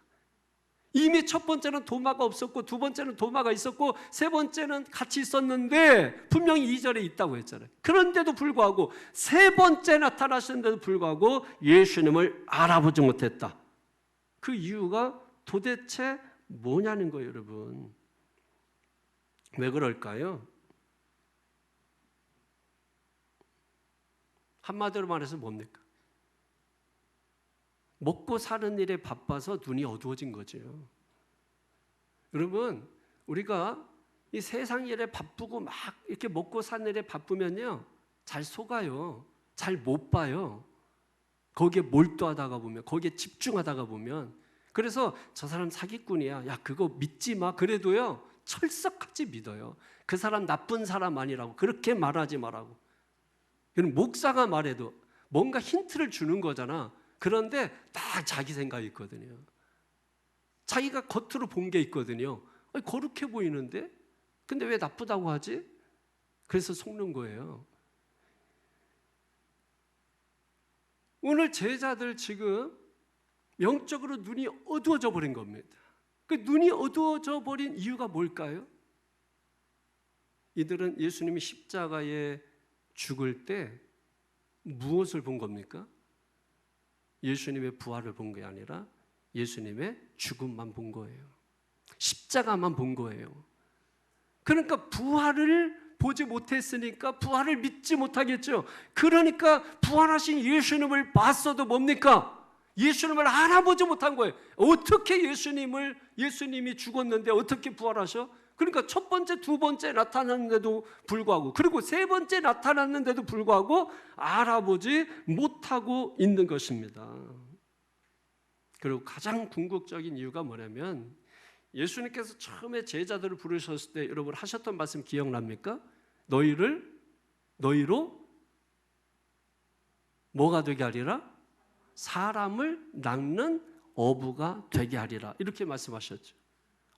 이미 첫 번째는 도마가 없었고 두 번째는 도마가 있었고 세 번째는 같이 있었는데 분명히 2절에 있다고 했잖아요. 그런데도 불구하고 세 번째 나타나셨는데도 불구하고 예수님을 알아보지 못했다. 그 이유가 도대체 뭐냐는 거예요, 여러분. 왜 그럴까요? 한마디로 말해서 뭡니까? 먹고 사는 일에 바빠서 눈이 어두워진 거죠. 여러분, 우리가 이 세상 일에 바쁘고 막 이렇게 먹고 사는 일에 바쁘면요, 잘 속아요. 잘 못 봐요. 거기에 몰두하다가 보면, 거기에 집중하다가 보면. 그래서 저 사람 사기꾼이야. 야, 그거 믿지 마. 그래도요, 철석같이 믿어요. 그 사람 나쁜 사람 아니라고. 그렇게 말하지 말라고. 목사가 말해도 뭔가 힌트를 주는 거잖아. 그런데 다 자기 생각이 있거든요. 자기가 겉으로 본 게 있거든요. 아니, 거룩해 보이는데? 근데 왜 나쁘다고 하지? 그래서 속는 거예요. 오늘 제자들 지금 영적으로 눈이 어두워져 버린 겁니다. 그 눈이 어두워져 버린 이유가 뭘까요? 이들은 예수님이 십자가에 죽을 때 무엇을 본 겁니까? 예수님의 부활을 본 게 아니라 예수님의 죽음만 본 거예요. 십자가만 본 거예요. 그러니까 부활을 보지 못했으니까 부활을 믿지 못하겠죠. 그러니까 부활하신 예수님을 봤어도 뭡니까? 예수님을 알아보지 못한 거예요. 어떻게 예수님이 죽었는데 어떻게 부활하셔? 그러니까 첫 번째, 두 번째 나타났는데도 불구하고, 그리고 세 번째 나타났는데도 불구하고 알아보지 못하고 있는 것입니다. 그리고 가장 궁극적인 이유가 뭐냐면, 예수님께서 처음에 제자들을 부르셨을 때 여러분 하셨던 말씀 기억납니까? 너희로 뭐가 되게 하리라? 사람을 낚는 어부가 되게 하리라, 이렇게 말씀하셨죠.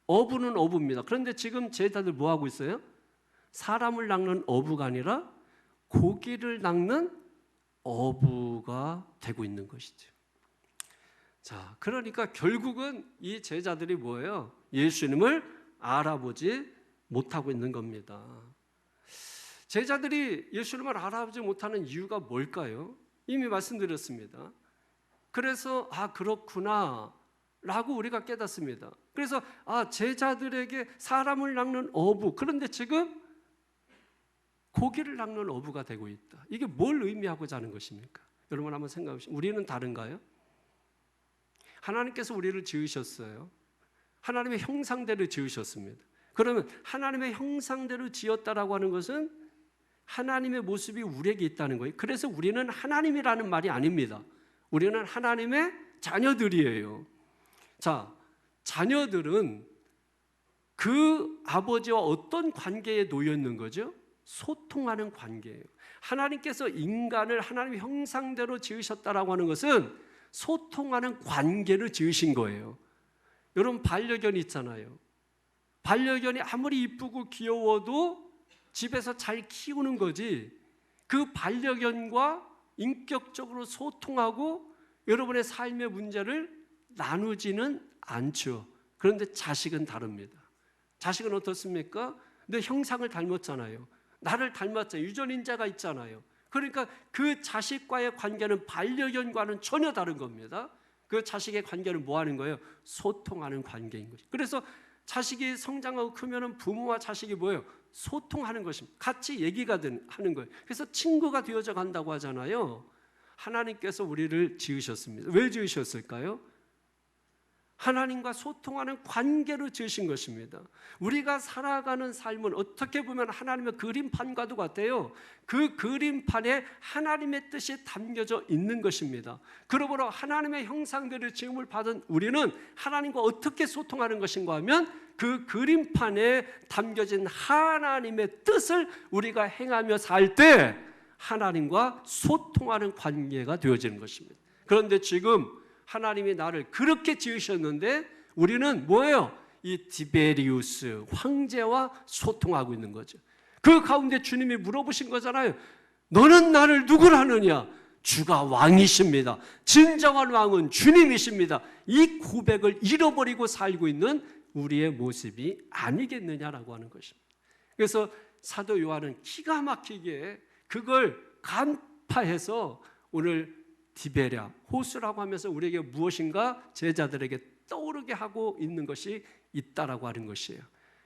어부는 어부입니다. 그런데 지금 제자들 뭐 하고 있어요? 사람을 낚는 어부가 아니라 고기를 낚는 어부가 되고 있는 것이죠. 자, 그러니까 결국은 이 제자들이 뭐예요? 예수님을 알아보지 못하고 있는 겁니다. 제자들이 예수님을 알아보지 못하는 이유가 뭘까요? 이미 말씀드렸습니다. 그래서 그렇구나 라고 우리가 깨닫습니다. 그래서 제자들에게 사람을 낚는 어부, 그런데 지금 고기를 낚는 어부가 되고 있다. 이게 뭘 의미하고자 하는 것입니까? 여러분 한번 생각해 보시죠. 우리는 다른가요? 하나님께서 우리를 지으셨어요. 하나님의 형상대로 지으셨습니다. 그러면 하나님의 형상대로 지었다라고 하는 것은 하나님의 모습이 우리에게 있다는 거예요. 그래서 우리는 하나님이라는 말이 아닙니다. 우리는 하나님의 자녀들이에요. 자, 자녀들은 그 아버지와 어떤 관계에 놓여 있는 거죠? 소통하는 관계예요. 하나님께서 인간을 하나님의 형상대로 지으셨다라고 하는 것은 소통하는 관계를 지으신 거예요. 여러분 반려견이 있잖아요. 반려견이 아무리 이쁘고 귀여워도 집에서 잘 키우는 거지, 그 반려견과 인격적으로 소통하고 여러분의 삶의 문제를 나누지는 않죠. 그런데 자식은 다릅니다. 자식은 어떻습니까? 내 형상을 닮았잖아요. 나를 닮았잖아요. 유전인자가 있잖아요. 그러니까 그 자식과의 관계는 반려견과는 전혀 다른 겁니다. 그 자식의 관계는 뭐 하는 거예요? 소통하는 관계인 거죠. 그래서 자식이 성장하고 크면은 부모와 자식이 뭐예요? 소통하는 것입니다. 같이 얘기가 하는 거예요. 그래서 친구가 되어져 간다고 하잖아요. 하나님께서 우리를 지으셨습니다. 왜 지으셨을까요? 하나님과 소통하는 관계로 지으신 것입니다. 우리가 살아가는 삶은 어떻게 보면 하나님의 그림판과도 같아요. 그 그림판에 하나님의 뜻이 담겨져 있는 것입니다. 그러므로 하나님의 형상대로 지음을 받은 우리는 하나님과 어떻게 소통하는 것인가 하면 그 그림판에 담겨진 하나님의 뜻을 우리가 행하며 살 때 하나님과 소통하는 관계가 되어지는 것입니다. 그런데 지금 하나님이 나를 그렇게 지으셨는데 우리는 뭐예요? 이 디베리우스 황제와 소통하고 있는 거죠. 그 가운데 주님이 물어보신 거잖아요. 너는 나를 누구라 하느냐? 주가 왕이십니다. 진정한 왕은 주님이십니다. 이 고백을 잃어버리고 살고 있는 우리의 모습이 아니겠느냐라고 하는 것입니다. 그래서 사도 요한은 기가 막히게 그걸 간파해서 오늘 디베랴, 호수라고 하면서 우리에게 무엇인가 제자들에게 떠오르게 하고 있는 것이 있다라고 하는 것이에요.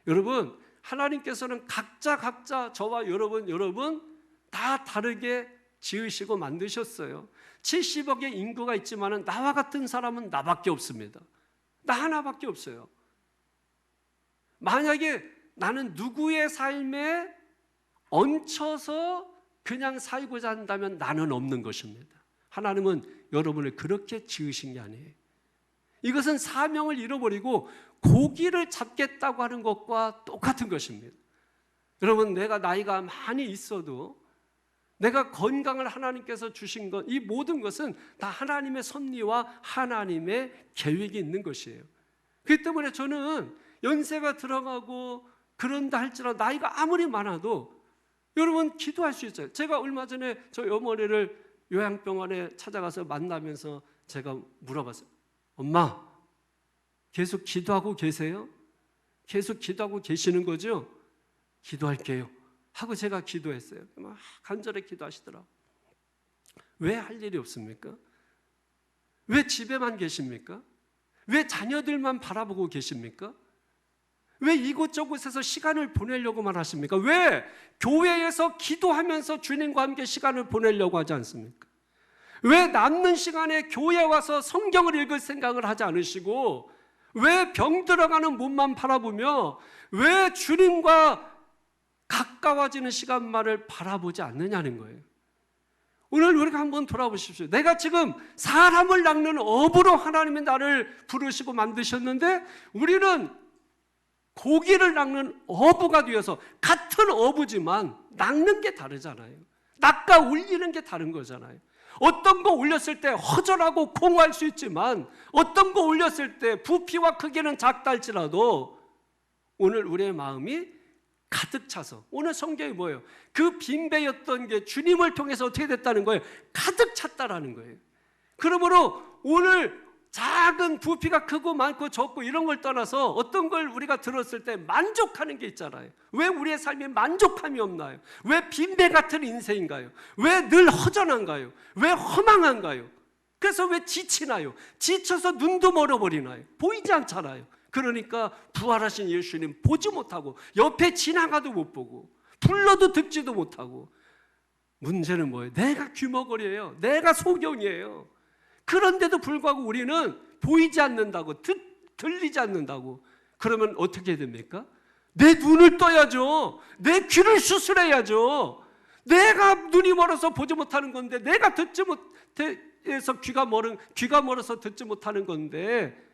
여러분, 하나님께서는 각자 저와 여러분 다 다르게 지으시고 만드셨어요. 70억의 인구가 있지만 나와 같은 사람은 나밖에 없습니다. 나 하나밖에 없어요. 만약에 나는 누구의 삶에 얹혀서 그냥 살고자 한다면 나는 없는 것입니다. 하나님은 여러분을 그렇게 지으신 게 아니에요. 이것은 사명을 잃어버리고 고기를 잡겠다고 하는 것과 똑같은 것입니다. 여러분, 내가 나이가 많이 있어도 내가 건강을 하나님께서 주신 것, 이 모든 것은 다 하나님의 섭리와 하나님의 계획이 있는 것이에요. 그렇기 때문에 저는 연세가 들어가고 그런다 할지라도 나이가 아무리 많아도 여러분 기도할 수 있어요. 제가 얼마 전에 저희 어머니를 요양병원에 찾아가서 만나면서 제가 물어봤어요. 엄마, 계속 기도하고 계세요? 계속 기도하고 계시는 거죠? 기도할게요 하고 제가 기도했어요. 막 간절히 기도하시더라고요. 왜 할 일이 없습니까? 왜 집에만 계십니까? 왜 자녀들만 바라보고 계십니까? 왜 이곳저곳에서 시간을 보내려고만 하십니까? 왜 교회에서 기도하면서 주님과 함께 시간을 보내려고 하지 않습니까? 왜 남는 시간에 교회 와서 성경을 읽을 생각을 하지 않으시고 왜 병 들어가는 몸만 바라보며 왜 주님과 가까워지는 시간만을 바라보지 않느냐는 거예요. 오늘 우리가 한번 돌아보십시오. 내가 지금 사람을 낚는 어부로 하나님이 나를 부르시고 만드셨는데 우리는 고기를 낚는 어부가 되어서 같은 어부지만 낚는 게 다르잖아요. 낚아 올리는 게 다른 거잖아요. 어떤 거 올렸을 때 허전하고 공허할 수 있지만 어떤 거 올렸을 때 부피와 크기는 작다 할지라도 오늘 우리의 마음이 가득 차서 오늘 성경이 뭐예요? 그 빈배였던 게 주님을 통해서 어떻게 됐다는 거예요? 가득 찼다라는 거예요. 그러므로 오늘 작은 부피가 크고 많고 적고 이런 걸 떠나서 어떤 걸 우리가 들었을 때 만족하는 게 있잖아요. 왜 우리의 삶에 만족함이 없나요? 왜 빈배 같은 인생인가요? 왜 늘 허전한가요? 왜 허망한가요? 그래서 왜 지치나요? 지쳐서 눈도 멀어버리나요? 보이지 않잖아요. 그러니까 부활하신 예수님 보지 못하고 옆에 지나가도 못 보고 불러도 듣지도 못하고 문제는 뭐예요? 내가 귀머거리예요. 내가 소경이에요. 그런데도 불구하고 우리는 보이지 않는다고 들리지 않는다고 그러면 어떻게 됩니까? 내 눈을 떠야죠. 내 귀를 수술해야죠. 내가 눈이 멀어서 보지 못하는 건데 내가 듣지 못해서 귀가 멀어서 듣지 못하는 건데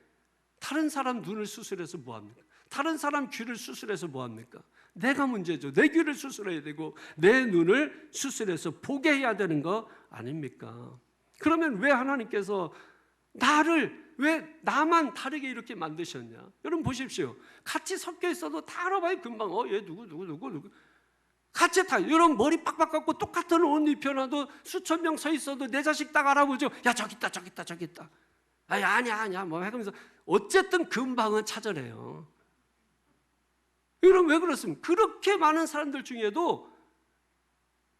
다른 사람 눈을 수술해서 뭐합니까? 다른 사람 귀를 수술해서 뭐합니까? 내가 문제죠. 내 귀를 수술해야 되고 내 눈을 수술해서 보게 해야 되는 거 아닙니까? 그러면 왜 하나님께서 왜 나만 다르게 이렇게 만드셨냐? 여러분 보십시오. 같이 섞여 있어도 다 알아봐요. 금방 얘 누구 같이 다 여러분 머리 빡빡 깎고 똑같은 옷 입혀놔도 수천 명 서 있어도 내 자식 딱 알아보죠. 야 저기 있다. 아니야 뭐 하면서 어쨌든 금방은 찾아내요. 여러분 왜 그렇습니까? 그렇게 많은 사람들 중에도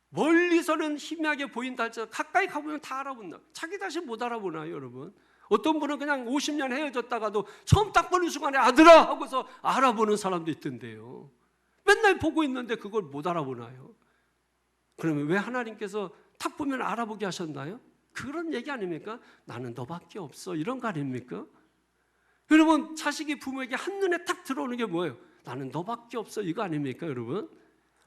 멀리서는 희미하게 보인다 할지라도 가까이 가보면 다 알아본다. 자기 자신 못 알아보나요, 여러분? 어떤 분은 그냥 50년 헤어졌다가도 처음 딱 보는 순간에 아들아 하고서 알아보는 사람도 있던데요. 맨날 보고 있는데 그걸 못 알아보나요? 그러면 왜 하나님께서 딱 보면 알아보게 하셨나요? 그런 얘기 아닙니까? 나는 너밖에 없어 이런 거 아닙니까? 여러분 자식이 부모에게 한눈에 딱 들어오는 게 뭐예요? 나는 너밖에 없어 이거 아닙니까 여러분?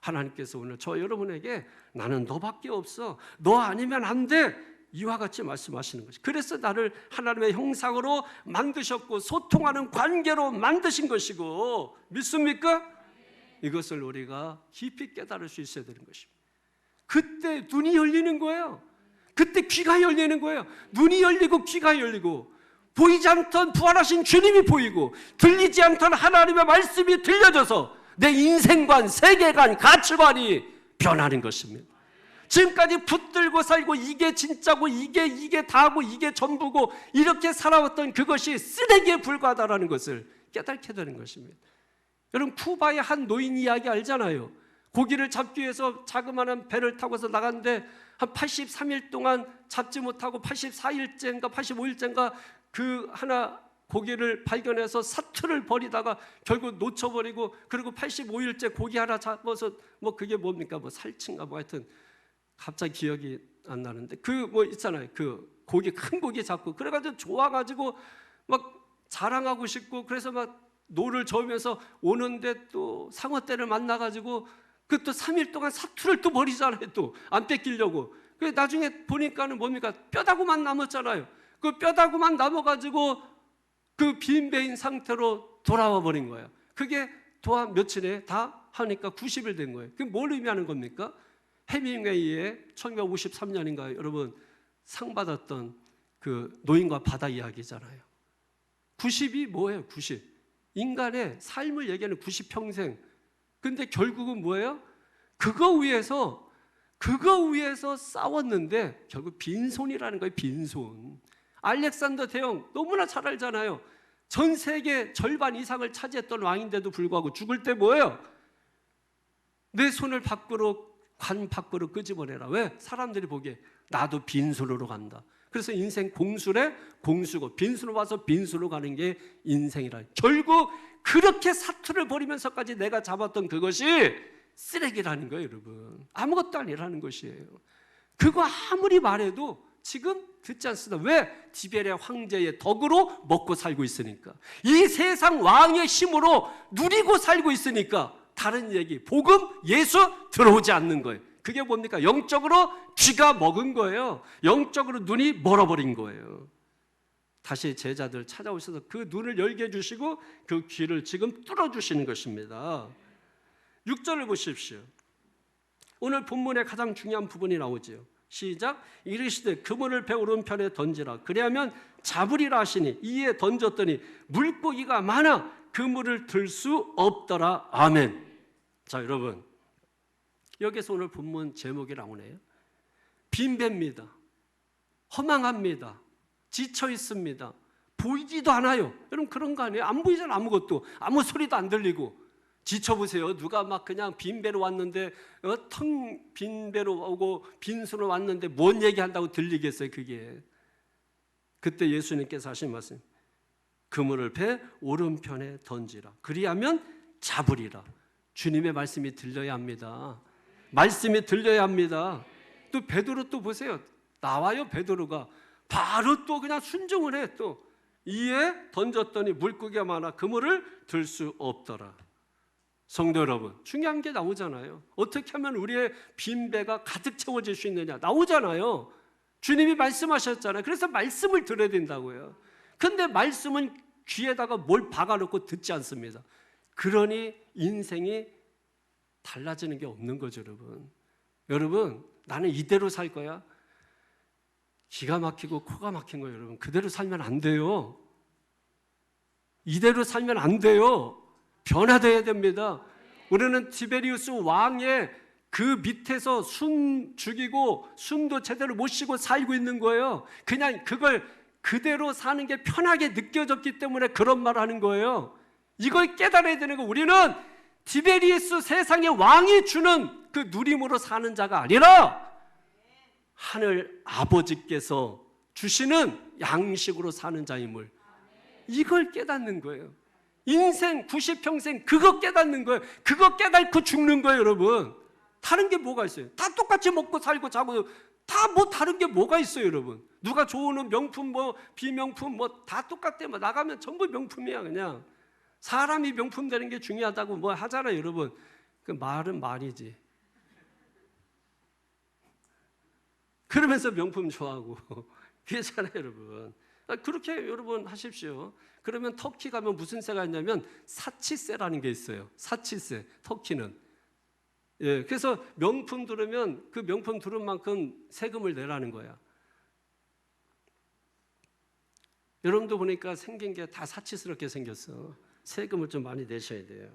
하나님께서 오늘 저 여러분에게 나는 너밖에 없어 너 아니면 안 돼 이와 같이 말씀하시는 것이 그래서 나를 하나님의 형상으로 만드셨고 소통하는 관계로 만드신 것이고 믿습니까? 이것을 우리가 깊이 깨달을 수 있어야 되는 것입니다. 그때 눈이 열리는 거예요. 그때 귀가 열리는 거예요. 눈이 열리고 귀가 열리고 보이지 않던 부활하신 주님이 보이고 들리지 않던 하나님의 말씀이 들려져서 내 인생관, 세계관, 가치관이 변하는 것입니다. 지금까지 붙들고 살고 이게 진짜고 이게 다고 이게 전부고 이렇게 살아왔던 그것이 쓰레기에 불과하다는 것을 깨닫게 되는 것입니다. 여러분 쿠바의 한 노인 이야기 알잖아요. 고기를 잡기 위해서 자그마한 배를 타고서 나갔는데 한 83일 동안 잡지 못하고 84일째인가 85일째인가 그 하나 고기를 발견해서 사투를 벌이다가 결국 놓쳐버리고 그리고 85일째 고기 하나 잡아서 뭐 그게 뭡니까 뭐 살치인가 뭐 하여튼 갑자기 기억이 안 나는데 그 뭐 있잖아요. 그 고기 큰 고기 잡고 그래가지고 좋아가지고 막 자랑하고 싶고 그래서 막 노를 저으면서 오는데 또 상어떼를 만나가지고 그 또 3일 동안 사투를 또 벌이잖아요. 또 안 뺏기려고. 그 나중에 보니까는 뭡니까 뼈다구만 남았잖아요. 그 뼈다구만 남아가지고 그 빈배인 상태로 돌아와 버린 거예요. 그게 또한 며칠에 다 하니까 90일 된 거예요. 그게 뭘 의미하는 겁니까? 해밍웨이의 1953년인가요? 여러분 상 받았던 그 노인과 바다 이야기잖아요. 90이 뭐예요? 90. 인간의 삶을 얘기하는 90평생. 근데 결국은 뭐예요? 그거 위해서 그거 위해서 싸웠는데 결국 빈손이라는 거예요. 빈손. 알렉산더 대왕 너무나 잘 알잖아요. 전 세계 절반 이상을 차지했던 왕인데도 불구하고 죽을 때 뭐예요? 내 손을 관 밖으로 끄집어내라. 왜? 사람들이 보기에 나도 빈손으로 간다. 그래서 인생 공수래 공수고 빈손으로 와서 빈손으로 가는 게 인생이라. 결국 그렇게 사투를 벌이면서까지 내가 잡았던 그것이 쓰레기라는 거예요, 여러분. 아무것도 아니라는 것이에요. 그거 아무리 말해도 지금 듣지 않습니다. 왜? 디베레 황제의 덕으로 먹고 살고 있으니까. 이 세상 왕의 힘으로 누리고 살고 있으니까. 다른 얘기, 복음, 예수 들어오지 않는 거예요. 그게 뭡니까? 영적으로 귀가 먹은 거예요. 영적으로 눈이 멀어버린 거예요. 다시 제자들 찾아오셔서 그 눈을 열게 해주시고 그 귀를 지금 뚫어주시는 것입니다. 6절을 보십시오. 오늘 본문의 가장 중요한 부분이 나오지요. 시작. 이르시되 그물을 배 오른편에 던지라. 그리하면 잡으리라 하시니 이에 던졌더니 물고기가 많아 그물을 들 수 없더라. 아멘. 자, 여러분, 여기서 오늘 본문 제목이 나오네요. 빈배입니다. 허망합니다. 지쳐 있습니다. 보이지도 않아요. 여러분 그런 거 아니에요? 안 보이잖아요. 아무것도. 아무 소리도 안 들리고. 지쳐보세요. 누가 막 그냥 빈배로 왔는데 텅 빈배로 오고 빈손으로 왔는데 뭔 얘기한다고 들리겠어요? 그게. 그때 예수님께서 하신 말씀, 그물을 배 오른편에 던지라. 그리하면 잡으리라. 주님의 말씀이 들려야 합니다. 말씀이 들려야 합니다. 또 베드로 또 보세요. 나와요. 베드로가 바로 또 그냥 순종을 해. 또 이에 던졌더니 물고기가 많아 그물을 들 수 없더라. 성도 여러분, 중요한 게 나오잖아요. 어떻게 하면 우리의 빈배가 가득 채워질 수 있느냐 나오잖아요. 주님이 말씀하셨잖아요. 그래서 말씀을 들어야 된다고요. 근데 말씀은 귀에다가 뭘 박아놓고 듣지 않습니다. 그러니 인생이 달라지는 게 없는 거죠, 여러분. 여러분, 나는 이대로 살 거야. 기가 막히고 코가 막힌 거예요, 여러분. 그대로 살면 안 돼요. 이대로 살면 안 돼요. 변화되어야 됩니다. 우리는 티베리우스 왕의 그 밑에서 숨 죽이고 숨도 제대로 못 쉬고 살고 있는 거예요. 그냥 그걸 그대로 사는 게 편하게 느껴졌기 때문에 그런 말을 하는 거예요. 이걸 깨달아야 되는 거. 우리는 티베리우스 세상의 왕이 주는 그 누림으로 사는 자가 아니라 하늘 아버지께서 주시는 양식으로 사는 자임을, 이걸 깨닫는 거예요. 인생 90평생 그거 깨닫는 거예요. 그거 깨닫고 죽는 거예요, 여러분. 다른 게 뭐가 있어요? 다 똑같이 먹고 살고 자고 다 뭐 다른 게 뭐가 있어요, 여러분. 누가 좋은 명품 뭐 비명품 뭐 다 똑같대. 뭐 나가면 전부 명품이야. 그냥 사람이 명품 되는 게 중요하다고 뭐 하잖아요, 여러분. 그 말은 말이지. 그러면서 명품 좋아하고 그렇잖아요, 여러분. 그렇게 여러분 하십시오. 그러면 터키 가면 무슨 세가 있냐면 사치세라는 게 있어요. 사치세, 터키는. 예, 그래서 명품 들으면 그 명품 들은 만큼 세금을 내라는 거야. 여러분도 보니까 생긴 게 다 사치스럽게 생겼어. 세금을 좀 많이 내셔야 돼요.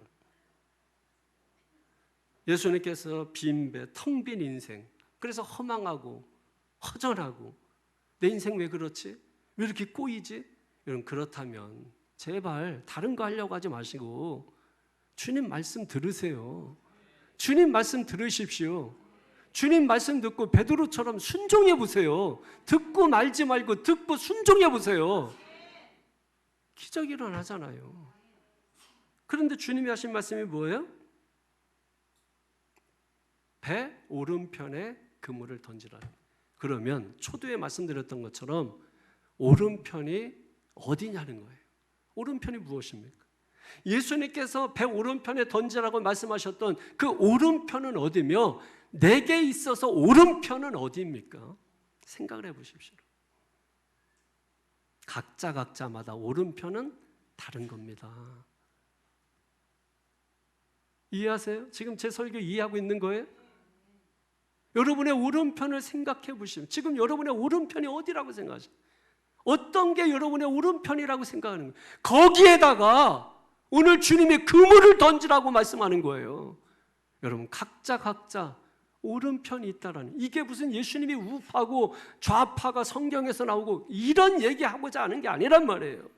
예수님께서 빈배, 텅 빈 인생. 그래서 허망하고 허전하고 내 인생 왜 그렇지? 왜 이렇게 꼬이지? 여러분, 그렇다면 제발 다른 거 하려고 하지 마시고 주님 말씀 들으세요. 주님 말씀 들으십시오. 주님 말씀 듣고 베드로처럼 순종해 보세요. 듣고 말지 말고 듣고 순종해 보세요. 기적이 일어나잖아요. 그런데 주님이 하신 말씀이 뭐예요? 배 오른편에 그물을 던지라. 그러면 초두에 말씀드렸던 것처럼 오른편이 어디냐는 거예요. 오른편이 무엇입니까? 예수님께서 배 오른편에 던지라고 말씀하셨던 그 오른편은 어디며 내게 있어서 오른편은 어디입니까? 생각을 해보십시오. 각자마다 오른편은 다른 겁니다. 이해하세요? 지금 제 설교 이해하고 있는 거예요? 여러분의 오른편을 생각해 보시면 지금 여러분의 오른편이 어디라고 생각하세요? 어떤 게 여러분의 오른편이라고 생각하는 거예요? 거기에다가 오늘 주님이 그물을 던지라고 말씀하는 거예요. 여러분 각자 오른편이 있다라는, 이게 무슨 예수님이 우파고 좌파가 성경에서 나오고 이런 얘기하고자 하는 게 아니란 말이에요.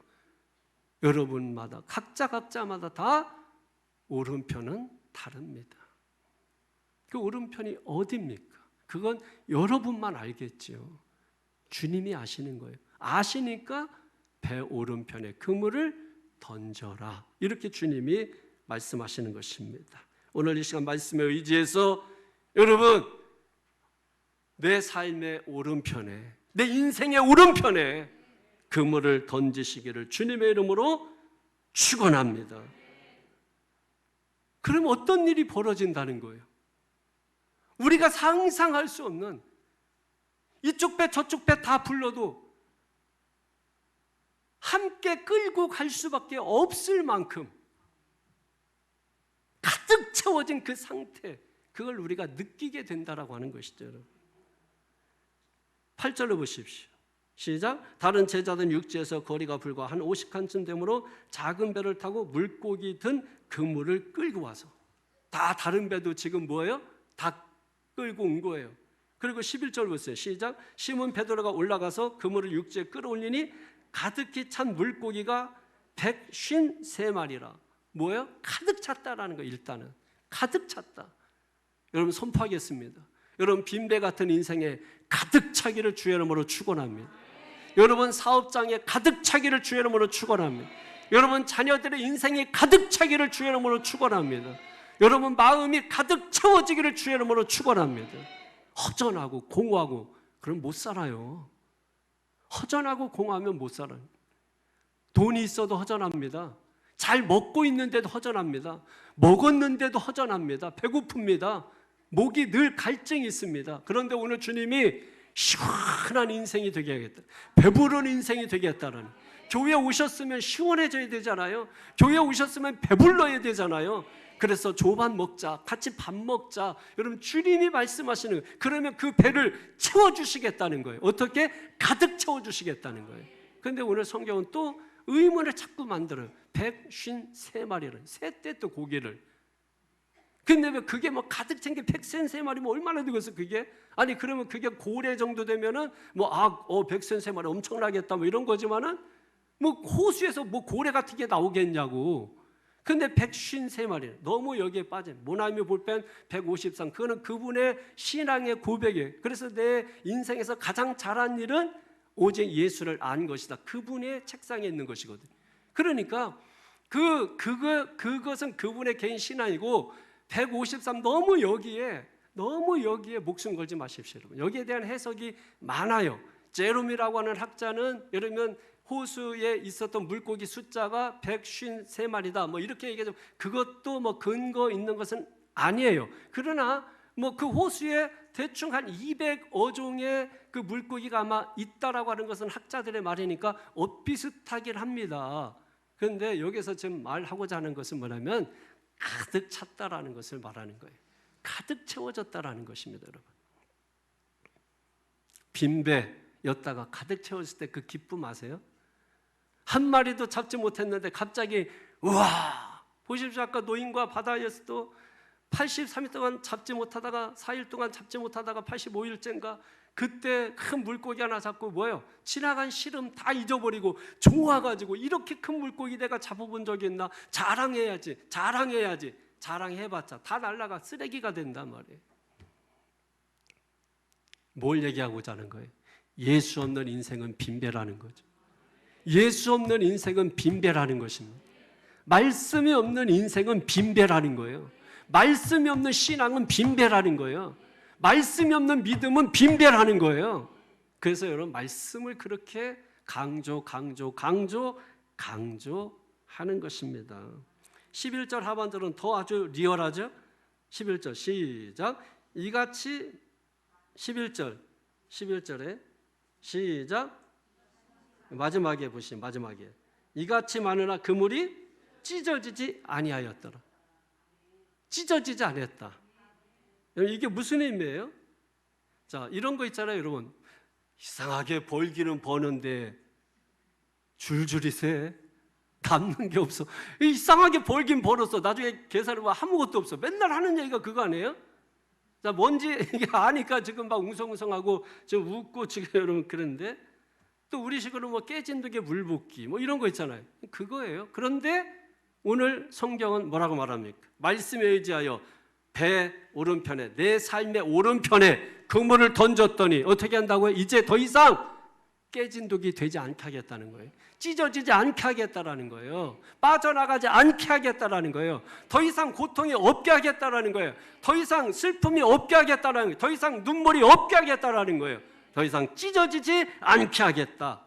여러분마다 각자마다 다 오른편은 다릅니다. 그 오른편이 어디입니까? 그건 여러분만 알겠죠. 주님이 아시는 거예요. 아시니까 배 오른편에 그물을 던져라, 이렇게 주님이 말씀하시는 것입니다. 오늘 이 시간 말씀에 의지해서 여러분, 내 삶의 오른편에, 내 인생의 오른편에 그물을 던지시기를 주님의 이름으로 축원합니다. 그럼 어떤 일이 벌어진다는 거예요? 우리가 상상할 수 없는, 이쪽 배 저쪽 배 다 불러도 함께 끌고 갈 수밖에 없을 만큼 가득 채워진 그 상태, 그걸 우리가 느끼게 된다라고 하는 것이죠. 8절로 보십시오. 시작. 다른 제자들은 육지에서 거리가 불과 한 50칸쯤 되므로 작은 배를 타고 물고기 든 그물을 끌고 와서, 다 다른 배도 지금 뭐예요? 다 끌고 온 거예요. 그리고 11절 보세요. 시작. 시몬 베드로가 올라가서 그물을 육지에 끌어올리니 가득히 찬 물고기가 153마리라. 뭐예요? 가득 찼다라는 거예요. 일단은 가득 찼다. 여러분 선포하겠습니다. 여러분 빈배 같은 인생에 가득 차기를 주의 이름으로 축원합니다. 여러분 사업장에 가득 차기를 주의 이름으로 축원합니다. 여러분 자녀들의 인생이 가득 차기를 주의 이름으로 축원합니다. 여러분 마음이 가득 채워지기를 주의 이름으로 축원합니다. 허전하고 공허하고 그럼 못 살아요. 허전하고 공허하면 못 살아요. 돈이 있어도 허전합니다. 잘 먹고 있는데도 허전합니다. 먹었는데도 허전합니다. 배고픕니다. 목이 늘 갈증이 있습니다. 그런데 오늘 주님이 시원한 인생이 되게 하겠다, 배부른 인생이 되게 했다는, 교회 오셨으면 시원해져야 되잖아요. 교회 오셨으면 배불러야 되잖아요. 그래서 조반 먹자, 같이 밥 먹자. 여러분 주님이 말씀하시는 거예요. 그러면 그 배를 채워주시겠다는 거예요. 어떻게? 가득 채워주시겠다는 거예요. 그런데 오늘 성경은 또 의문을 자꾸 만들어요. 153마리를, 셋째 또 고기를. 근데 왜 그게 뭐 가득 찬 게 153마리면 얼마나 되겠어 그게? 아니 그러면 그게 고래 정도 되면은 뭐 153마리 엄청나겠다 뭐 이런 거지만은 뭐 호수에서 뭐 고래 같은 게 나오겠냐고. 근데 153마리 너무 여기에 빠진, 모나미 볼펜 153, 그거는 그분의 신앙의 고백이에요. 그래서 내 인생에서 가장 잘한 일은 오직 예수를 안 것이다. 그분의 책상에 있는 것이거든. 그러니까 그것은 그분의 개인 신앙이고 153 너무 여기에 목숨 걸지 마십시오. 여러분. 여기에 대한 해석이 많아요. 제롬이라고 하는 학자는 여러분 호수에 있었던 물고기 숫자가 153마리다 뭐 이렇게 얘기하죠. 그것도 뭐 근거 있는 것은 아니에요. 그러나 뭐 그 호수에 대충 한 200어종의 그 물고기가 아마 있다라고 하는 것은 학자들의 말이니까 비슷하긴 합니다. 그런데 여기서 지금 말하고자 하는 것은 뭐냐면 가득 찼다라는 것을 말하는 거예요. 가득 채워졌다라는 것입니다, 여러분. 빈배였다가 가득 채워졌을 때 그 기쁨 아세요? 한 마리도 잡지 못했는데 갑자기 우와! 보십시오. 아까 노인과 바다에서도 83일 동안 잡지 못하다가 4일 동안 잡지 못하다가 85일째인가 그때 큰 물고기 하나 잡고 뭐예요? 지나간 시름 다 잊어버리고 좋아가지고 이렇게 큰 물고기 내가 잡아본 적이 있나? 자랑해야지. 자랑해봤자 다 날라가 쓰레기가 된단 말이에요. 뭘 얘기하고자 하는 거예요? 예수 없는 인생은 빈배라는 거죠. 예수 없는 인생은 빈배라는 것입니다. 말씀이 없는 인생은 빈배라는 거예요. 말씀이 없는 신앙은 빈배라는 거예요. 말씀이 없는 믿음은 빈배라는 거예요. 그래서 여러분 말씀을 그렇게 강조하는 것입니다. 11절 하반절은 더 아주 리얼하죠. 11절 시작. 이같이 11절에 시작. 마지막에 보시면 마지막에 이같이 많으나 그물이 찢어지지 아니하였더라. 찢어지지 않았다. 이게 무슨 의미예요? 자, 이런 거 있잖아요, 여러분. 이상하게 벌기는 버는데 줄줄이 새. 남는 게 없어. 이상하게 벌긴 벌었어. 나중에 계산해보면 아무것도 없어. 맨날 하는 얘기가 그거 아니에요? 자, 뭔지 이게 아니까 지금 막 웅성웅성하고 좀 웃고 지금 여러분 그런데 또 우리식으로 뭐 깨진 독에 물 붓기 뭐 이런 거 있잖아요. 그거예요. 그런데 오늘 성경은 뭐라고 말합니까? 말씀에 의지하여 배 오른편에 내 삶의 오른편에 그물을 던졌더니 어떻게 한다고요? 이제 더 이상 깨진 독이 되지 않게 하겠다는 거예요. 찢어지지 않게 하겠다라는 거예요. 빠져나가지 않게 하겠다라는 거예요. 더 이상 고통이 없게 하겠다라는 거예요. 더 이상 슬픔이 없게 하겠다라는 거예요. 더 이상 눈물이 없게 하겠다라는 거예요. 더 이상 찢어지지 않게 하겠다.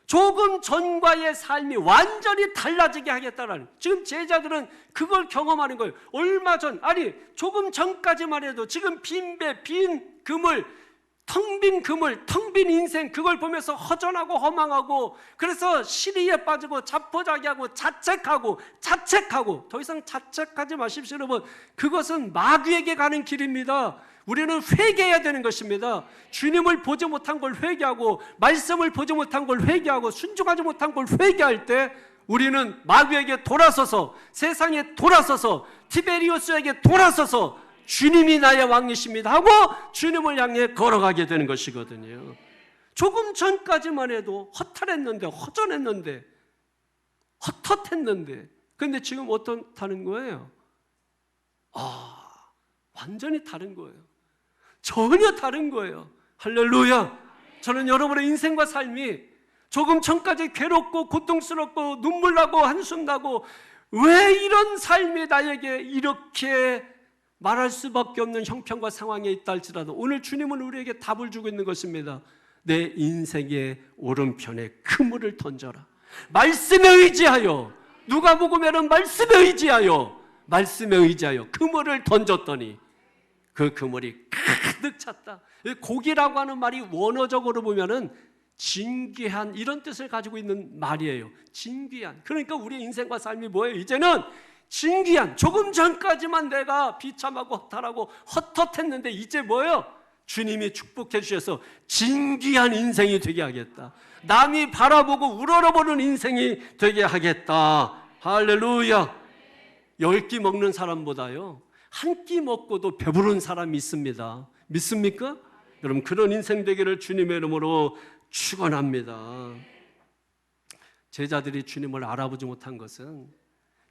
조금 전과의 삶이 완전히 달라지게 하겠다라는, 지금 제자들은 그걸 경험하는 거예요. 얼마 전, 아니 조금 전까지만 해도 지금 빈 배, 빈 그물, 텅 빈 그물, 텅 빈 인생, 그걸 보면서 허전하고 허망하고, 그래서 시리에 빠지고 자포자기하고 자책하고 더 이상 자책하지 마십시오 여러분. 그것은 마귀에게 가는 길입니다. 우리는 회개해야 되는 것입니다. 주님을 보지 못한 걸 회개하고, 말씀을 보지 못한 걸 회개하고, 순종하지 못한 걸 회개할 때 우리는 마귀에게 돌아서서, 세상에 돌아서서, 티베리우스에게 돌아서서 주님이 나의 왕이십니다 하고 주님을 향해 걸어가게 되는 것이거든요. 조금 전까지만 해도 허탈했는데, 허전했는데, 헛헛했는데, 그런데 지금 어떻다는 거예요? 완전히 다른 거예요. 전혀 다른 거예요. 할렐루야. 저는 여러분의 인생과 삶이 조금 전까지 괴롭고 고통스럽고 눈물 나고 한숨 나고, 왜 이런 삶이 나에게 이렇게 말할 수밖에 없는 형편과 상황에 있다 할지라도 오늘 주님은 우리에게 답을 주고 있는 것입니다. 내 인생의 오른편에 그물을 던져라. 말씀에 의지하여, 누가복음에는 말씀에 의지하여 그물을 던졌더니 그 그물이 가득 찼다. 고기라고 하는 말이 원어적으로 보면은 진귀한, 이런 뜻을 가지고 있는 말이에요. 진귀한. 그러니까 우리 인생과 삶이 뭐예요? 이제는 진귀한, 조금 전까지만 내가 비참하고 허탈하고 헛헛했는데 이제 뭐예요? 주님이 축복해 주셔서 진귀한 인생이 되게 하겠다. 남이 바라보고 우러러보는 인생이 되게 하겠다. 할렐루야. 10끼 먹는 사람보다요, 한 끼 먹고도 배부른 사람이 있습니다. 믿습니까? 여러분, 그런 인생 되기를 주님의 이름으로 축원합니다. 제자들이 주님을 알아보지 못한 것은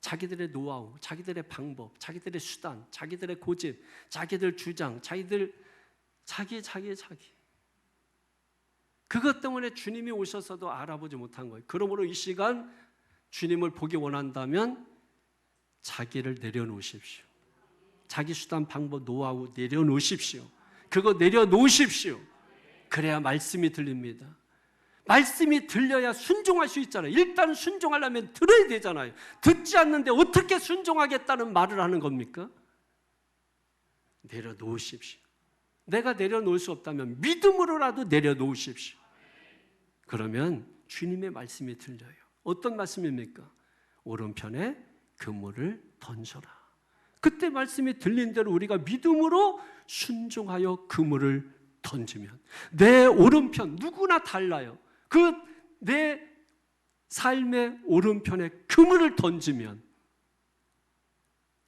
자기들의 노하우, 자기들의 방법, 자기들의 수단, 자기들의 고집, 자기들 주장, 자기 그것 때문에 주님이 오셔서도 알아보지 못한 거예요. 그러므로 이 시간 주님을 보기 원한다면 자기를 내려놓으십시오. 자기 수단, 방법, 노하우 내려놓으십시오. 그거 내려놓으십시오. 그래야 말씀이 들립니다. 말씀이 들려야 순종할 수 있잖아요. 일단 순종하려면 들어야 되잖아요. 듣지 않는데 어떻게 순종하겠다는 말을 하는 겁니까? 내려놓으십시오. 내가 내려놓을 수 없다면 믿음으로라도 내려놓으십시오. 그러면 주님의 말씀이 들려요. 어떤 말씀입니까? 오른편에 그물을 던져라. 그때 말씀이 들린 대로 우리가 믿음으로 순종하여 그물을 던지면 내 오른편, 누구나 달라요. 그 내 삶의 오른편에 그물을 던지면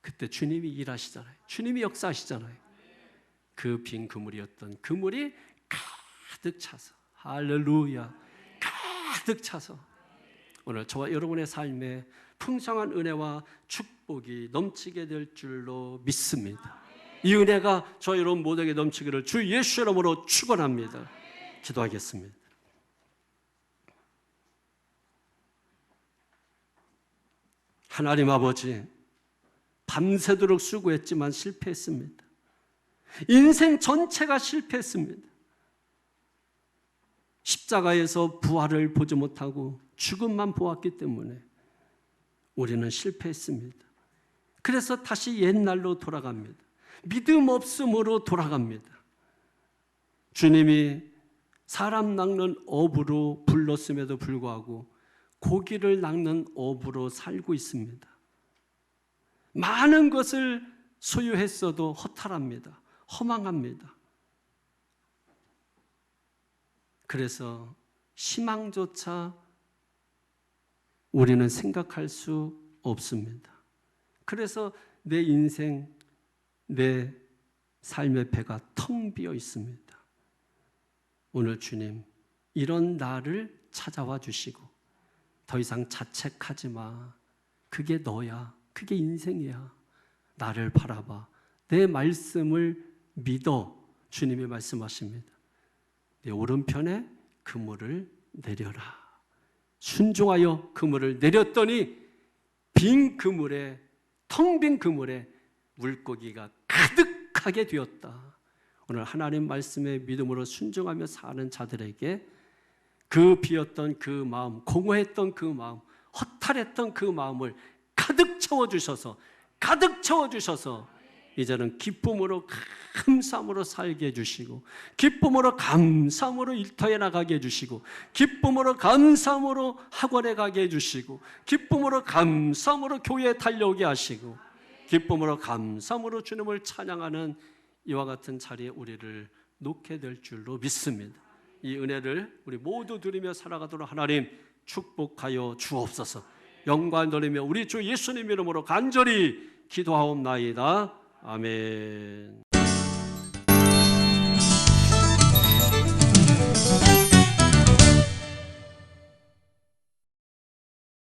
그때 주님이 일하시잖아요. 주님이 역사하시잖아요. 그 빈 그물이었던 그물이 가득 차서, 할렐루야, 가득 차서 오늘 저와 여러분의 삶에 풍성한 은혜와 축복이 넘치게 될 줄로 믿습니다. 이 은혜가 저 여러분 모두에게 넘치기를 주 예수 이름으로 축원합니다. 기도하겠습니다. 하나님 아버지, 밤새도록 수고했지만 실패했습니다. 인생 전체가 실패했습니다. 십자가에서 부활을 보지 못하고 죽음만 보았기 때문에 우리는 실패했습니다. 그래서 다시 옛날로 돌아갑니다. 믿음 없음으로 돌아갑니다. 주님이 사람 낚는 어부로 불렀음에도 불구하고 고기를 낚는 어부로 살고 있습니다. 많은 것을 소유했어도 허탈합니다. 허망합니다. 그래서 희망조차 우리는 생각할 수 없습니다. 그래서 내 인생, 내 삶의 배가 텅 비어 있습니다. 오늘 주님 이런 나를 찾아와 주시고 더 이상 자책하지 마. 그게 너야. 그게 인생이야. 나를 바라봐. 내 말씀을 믿어. 주님이 말씀하십니다. 내 오른편에 그물을 내려라. 순종하여 그물을 내렸더니 빈 그물에, 텅 빈 그물에 물고기가 가득하게 되었다. 오늘 하나님 말씀에 믿음으로 순종하며 사는 자들에게 그 비었던 그 마음, 공허했던 그 마음, 허탈했던 그 마음을 가득 채워주셔서 이제는 기쁨으로 감사함으로 살게 해주시고, 기쁨으로 감사함으로 일터에 나가게 해주시고, 기쁨으로 감사함으로 학원에 가게 해주시고, 기쁨으로 감사함으로 교회에 달려오게 하시고, 기쁨으로 감사함으로 주님을 찬양하는 이와 같은 자리에 우리를 놓게 될 줄로 믿습니다. 이 은혜를 우리 모두 누리며 살아가도록 하나님 축복하여 주옵소서. 영광 돌리며 우리 주 예수님 이름으로 간절히 기도하옵나이다. 아멘.